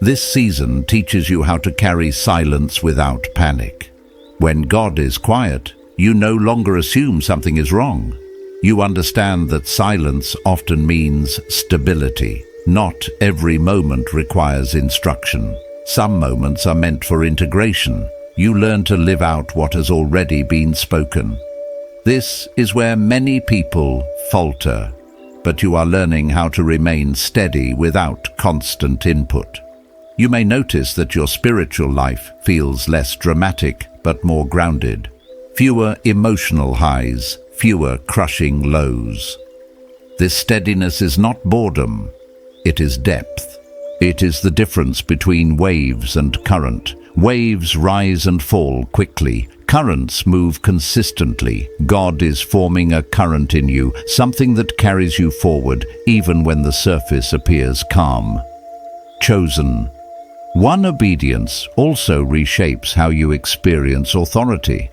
S1: This season teaches you how to carry silence without panic. When God is quiet, you no longer assume something is wrong. You understand that silence often means stability. Not every moment requires instruction. Some moments are meant for integration. You learn to live out what has already been spoken. This is where many people falter, but you are learning how to remain steady without constant input. You may notice that your spiritual life feels less dramatic but more grounded. Fewer emotional highs, fewer crushing lows. This steadiness is not boredom, it is depth. It is the difference between waves and current. Waves rise and fall quickly. Currents move consistently. God is forming a current in you, something that carries you forward even when the surface appears calm. Chosen. One obedience also reshapes how you experience authority.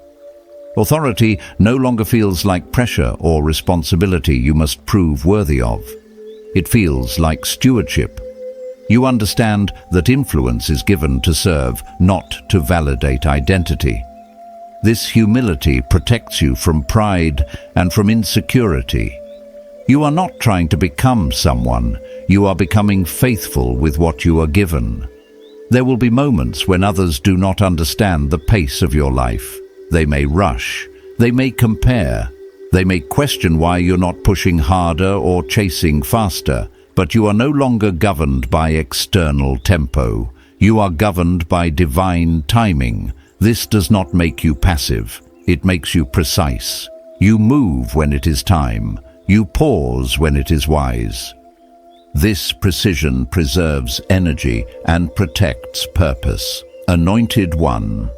S1: Authority no longer feels like pressure or responsibility you must prove worthy of. It feels like stewardship. You understand that influence is given to serve, not to validate identity. This humility protects you from pride and from insecurity. You are not trying to become someone, you are becoming faithful with what you are given. There will be moments when others do not understand the pace of your life. They may rush, they may compare, they may question why you're not pushing harder or chasing faster, But you are no longer governed by external tempo. You are governed by divine timing. This does not make you passive. It makes you precise. You move when it is time. You pause when it is wise. This precision preserves energy and protects purpose. Anointed One.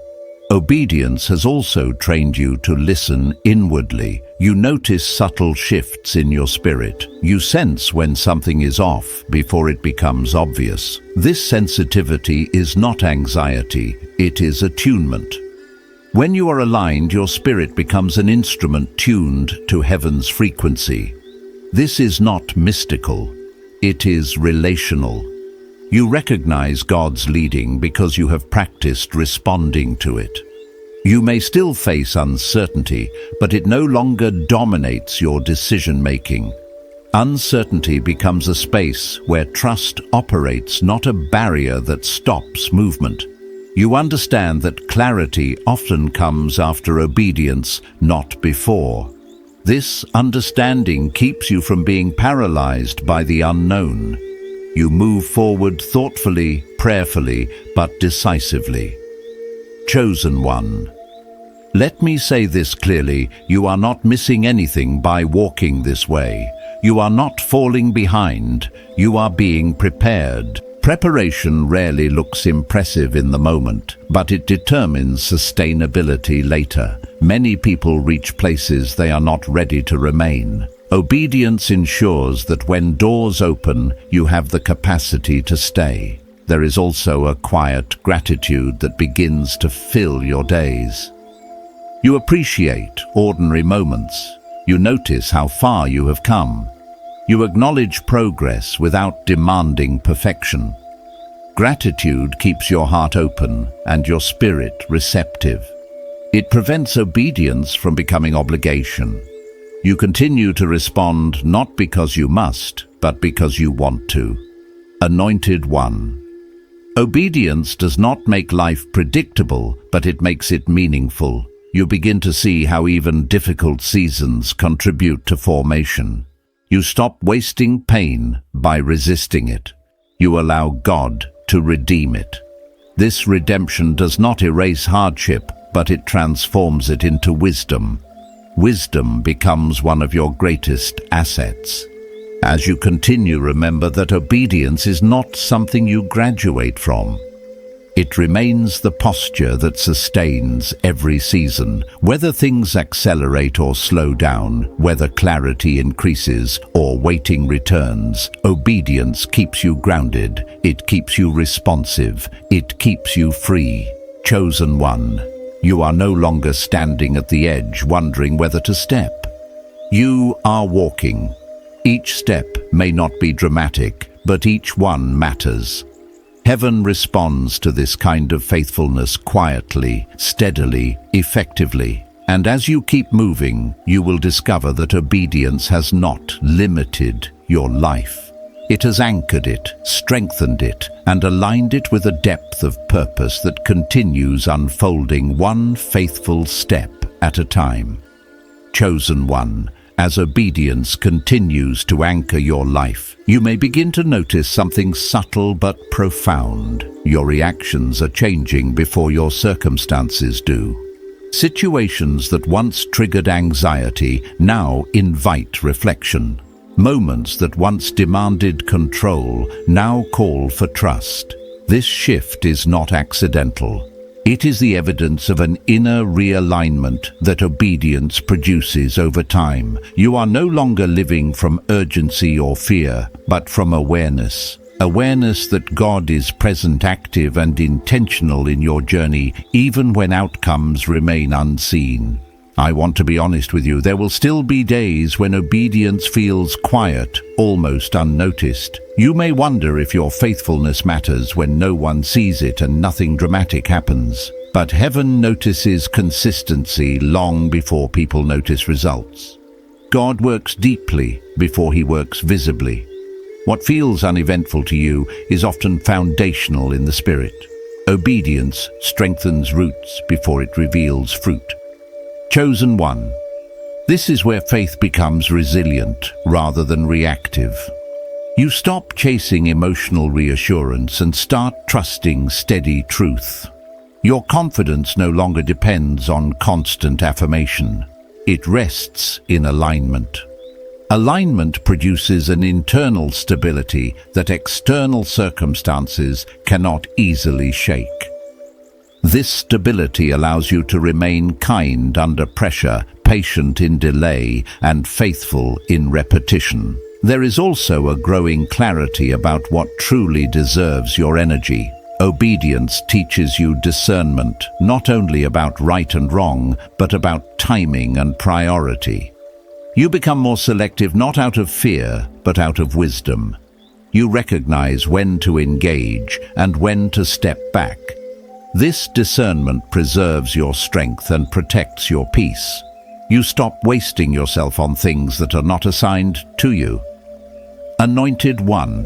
S1: Obedience has also trained you to listen inwardly. You notice subtle shifts in your spirit. You sense when something is off before it becomes obvious. This sensitivity is not anxiety, it is attunement. When you are aligned, your spirit becomes an instrument tuned to heaven's frequency. This is not mystical, it is relational. You recognize God's leading because you have practiced responding to it. You may still face uncertainty, but it no longer dominates your decision-making. Uncertainty becomes a space where trust operates, not a barrier that stops movement. You understand that clarity often comes after obedience, not before. This understanding keeps you from being paralyzed by the unknown. You move forward thoughtfully, prayerfully, but decisively. Chosen One. Let me say this clearly, you are not missing anything by walking this way. You are not falling behind, you are being prepared. Preparation rarely looks impressive in the moment, but it determines sustainability later. Many people reach places they are not ready to remain. Obedience ensures that when doors open, you have the capacity to stay. There is also a quiet gratitude that begins to fill your days. You appreciate ordinary moments. You notice how far you have come. You acknowledge progress without demanding perfection. Gratitude keeps your heart open and your spirit receptive. It prevents obedience from becoming obligation. You continue to respond not because you must, but because you want to. Anointed One. Obedience does not make life predictable, but it makes it meaningful. You begin to see how even difficult seasons contribute to formation. You stop wasting pain by resisting it. You allow God to redeem it. This redemption does not erase hardship, but it transforms it into wisdom. Wisdom becomes one of your greatest assets. As you continue, remember that obedience is not something you graduate from. It remains the posture that sustains every season. Whether things accelerate or slow down, whether clarity increases or waiting returns, obedience keeps you grounded, it keeps you responsive, it keeps you free. Chosen One. You are no longer standing at the edge wondering whether to step. You are walking. Each step may not be dramatic, but each one matters. Heaven responds to this kind of faithfulness quietly, steadily, effectively. And as you keep moving, you will discover that obedience has not limited your life. It has anchored it, strengthened it, and aligned it with a depth of purpose that continues unfolding one faithful step at a time. Chosen One. As obedience continues to anchor your life, you may begin to notice something subtle but profound. Your reactions are changing before your circumstances do. Situations that once triggered anxiety now invite reflection. Moments that once demanded control now call for trust. This shift is not accidental. It is the evidence of an inner realignment that obedience produces over time. You are no longer living from urgency or fear, but from awareness. Awareness that God is present, active, and intentional in your journey, even when outcomes remain unseen. I want to be honest with you, there will still be days when obedience feels quiet, almost unnoticed. You may wonder if your faithfulness matters when no one sees it and nothing dramatic happens. But heaven notices consistency long before people notice results. God works deeply before he works visibly. What feels uneventful to you is often foundational in the spirit. Obedience strengthens roots before it reveals fruit. Chosen One. This is where faith becomes resilient rather than reactive. You stop chasing emotional reassurance and start trusting steady truth. Your confidence no longer depends on constant affirmation. It rests in alignment. Alignment produces an internal stability that external circumstances cannot easily shake. This stability allows you to remain kind under pressure, patient in delay, and faithful in repetition. There is also a growing clarity about what truly deserves your energy. Obedience teaches you discernment, not only about right and wrong, but about timing and priority. You become more selective not out of fear, but out of wisdom. You recognize when to engage and when to step back. This discernment preserves your strength and protects your peace. You stop wasting yourself on things that are not assigned to you. Anointed One.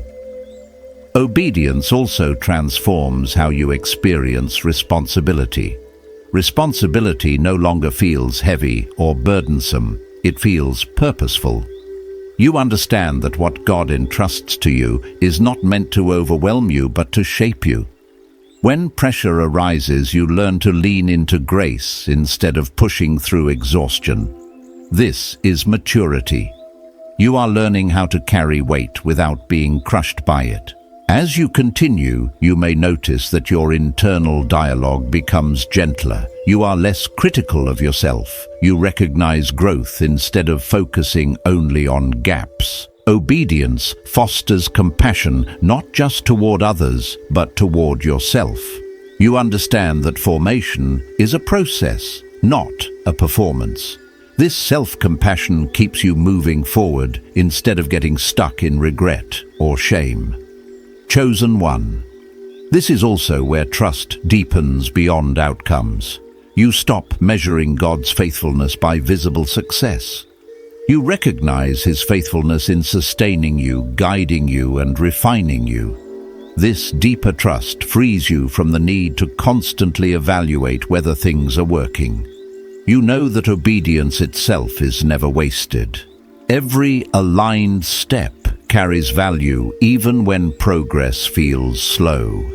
S1: Obedience also transforms how you experience responsibility. Responsibility no longer feels heavy or burdensome. It feels purposeful. You understand that what God entrusts to you is not meant to overwhelm you, but to shape you. When pressure arises, you learn to lean into grace instead of pushing through exhaustion. This is maturity. You are learning how to carry weight without being crushed by it. As you continue, you may notice that your internal dialogue becomes gentler. You are less critical of yourself. You recognize growth instead of focusing only on gaps. Obedience fosters compassion not just toward others, but toward yourself. You understand that formation is a process, not a performance. This self-compassion keeps you moving forward instead of getting stuck in regret or shame. Chosen One. This is also where trust deepens beyond outcomes. You stop measuring God's faithfulness by visible success. You recognize His faithfulness in sustaining you, guiding you, and refining you. This deeper trust frees you from the need to constantly evaluate whether things are working. You know that obedience itself is never wasted. Every aligned step carries value even when progress feels slow.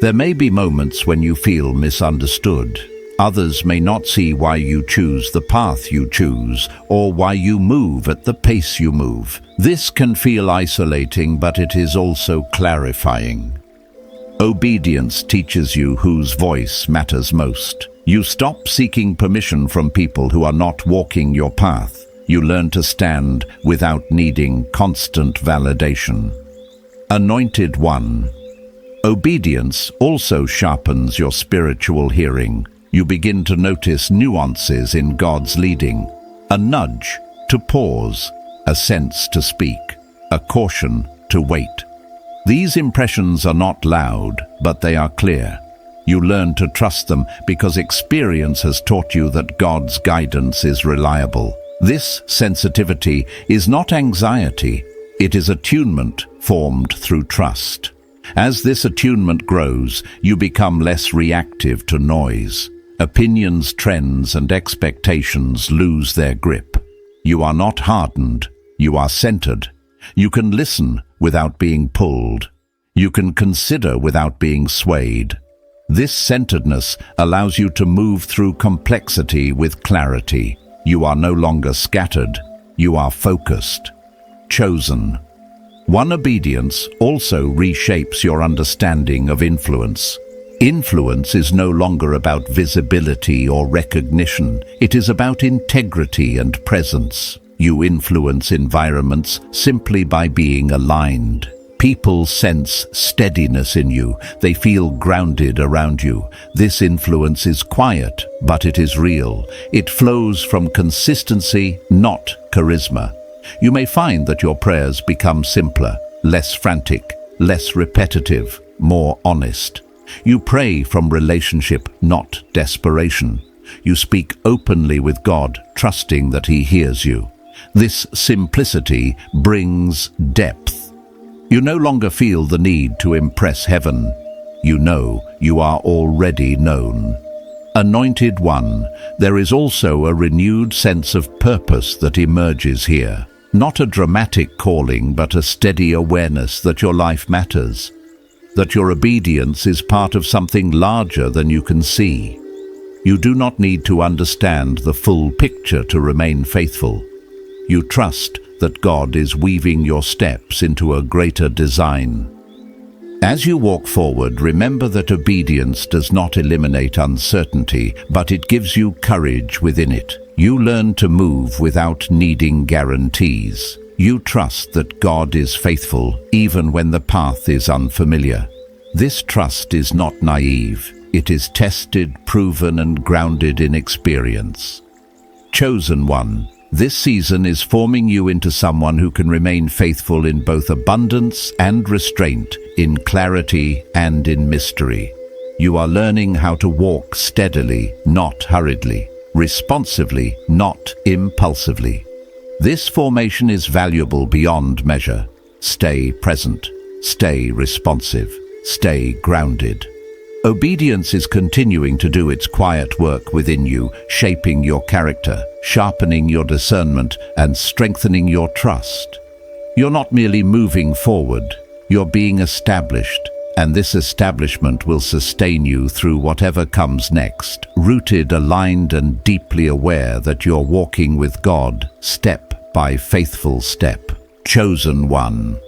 S1: There may be moments when you feel misunderstood. Others may not see why you choose the path you choose or why you move at the pace you move. This can feel isolating, but it is also clarifying. Obedience teaches you whose voice matters most. You stop seeking permission from people who are not walking your path. You learn to stand without needing constant validation. Anointed One. Obedience also sharpens your spiritual hearing. You begin to notice nuances in God's leading. A nudge to pause, a sense to speak, a caution to wait. These impressions are not loud, but they are clear. You learn to trust them because experience has taught you that God's guidance is reliable. This sensitivity is not anxiety, it is attunement formed through trust. As this attunement grows, you become less reactive to noise. Opinions, trends, and expectations lose their grip. You are not hardened, you are centered. You can listen without being pulled. You can consider without being swayed. This centeredness allows you to move through complexity with clarity. You are no longer scattered, you are focused. Chosen. One. Obedience also reshapes your understanding of influence. Influence is no longer about visibility or recognition. It is about integrity and presence. You influence environments simply by being aligned. People sense steadiness in you. They feel grounded around you. This influence is quiet, but it is real. It flows from consistency, not charisma. You may find that your prayers become simpler, less frantic, less repetitive, more honest. You pray from relationship, not desperation. You speak openly with God, trusting that He hears you. This simplicity brings depth. You no longer feel the need to impress heaven. You know you are already known. Anointed One, there is also a renewed sense of purpose that emerges here. Not a dramatic calling, but a steady awareness that your life matters, that your obedience is part of something larger than you can see. You do not need to understand the full picture to remain faithful. You trust that God is weaving your steps into a greater design. As you walk forward, remember that obedience does not eliminate uncertainty, but it gives you courage within it. You learn to move without needing guarantees. You trust that God is faithful even when the path is unfamiliar. This trust is not naive. It is tested, proven, and grounded in experience. Chosen one, this season is forming you into someone who can remain faithful in both abundance and restraint, in clarity and in mystery. You are learning how to walk steadily, not hurriedly, responsively, not impulsively. This formation is valuable beyond measure. Stay present, stay responsive, stay grounded. Obedience is continuing to do its quiet work within you, shaping your character, sharpening your discernment, and strengthening your trust. You're not merely moving forward, you're being established, and this establishment will sustain you through whatever comes next, rooted, aligned, and deeply aware that you're walking with God, step by faithful step. Chosen one.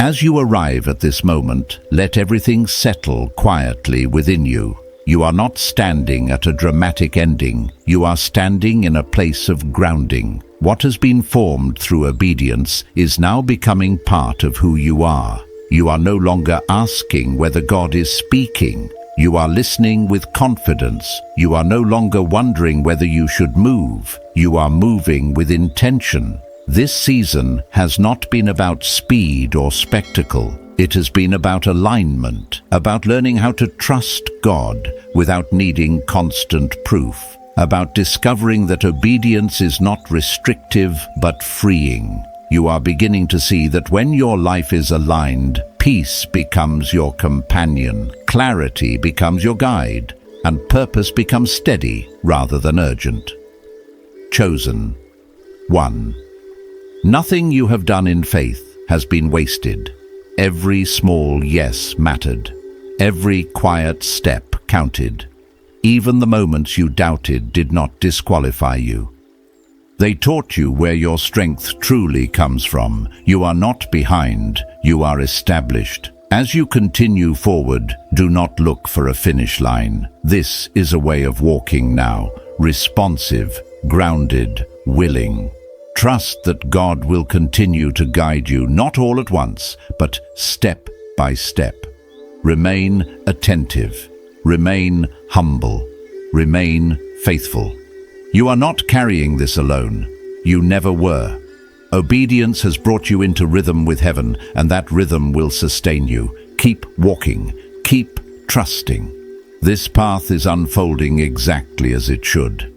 S1: As you arrive at this moment, let everything settle quietly within you. You are not standing at a dramatic ending. You are standing in a place of grounding. What has been formed through obedience is now becoming part of who you are. You are no longer asking whether God is speaking. You are listening with confidence. You are no longer wondering whether you should move. You are moving with intention. This season has not been about speed or spectacle. It has been about alignment, about learning how to trust God without needing constant proof, about discovering that obedience is not restrictive but freeing. You are beginning to see that when your life is aligned, peace becomes your companion, clarity becomes your guide, and purpose becomes steady rather than urgent. Chosen one. Nothing you have done in faith has been wasted. Every small yes mattered. Every quiet step counted. Even the moments you doubted did not disqualify you. They taught you where your strength truly comes from. You are not behind, you are established. As you continue forward, do not look for a finish line. This is a way of walking now, responsive, grounded, willing. Trust that God will continue to guide you, not all at once, but step by step. Remain attentive. Remain humble. Remain faithful. You are not carrying this alone. You never were. Obedience has brought you into rhythm with heaven, and that rhythm will sustain you. Keep walking. Keep trusting. This path is unfolding exactly as it should.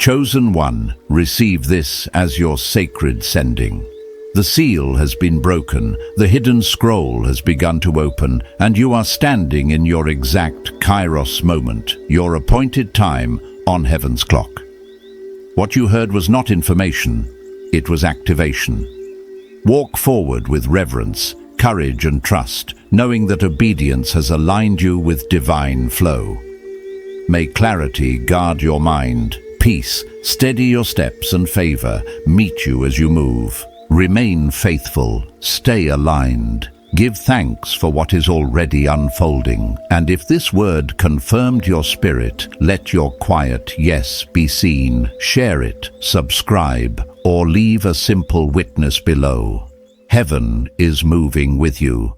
S1: Chosen one, receive this as your sacred sending. The seal has been broken, the hidden scroll has begun to open, and you are standing in your exact Kairos moment, your appointed time on heaven's clock. What you heard was not information, it was activation. Walk forward with reverence, courage, and trust, knowing that obedience has aligned you with divine flow. May clarity guard your mind. Peace, steady your steps, and favor meet you as you move. Remain faithful, stay aligned. Give thanks for what is already unfolding. And if this word confirmed your spirit, let your quiet yes be seen. Share it, subscribe, or leave a simple witness below. Heaven is moving with you.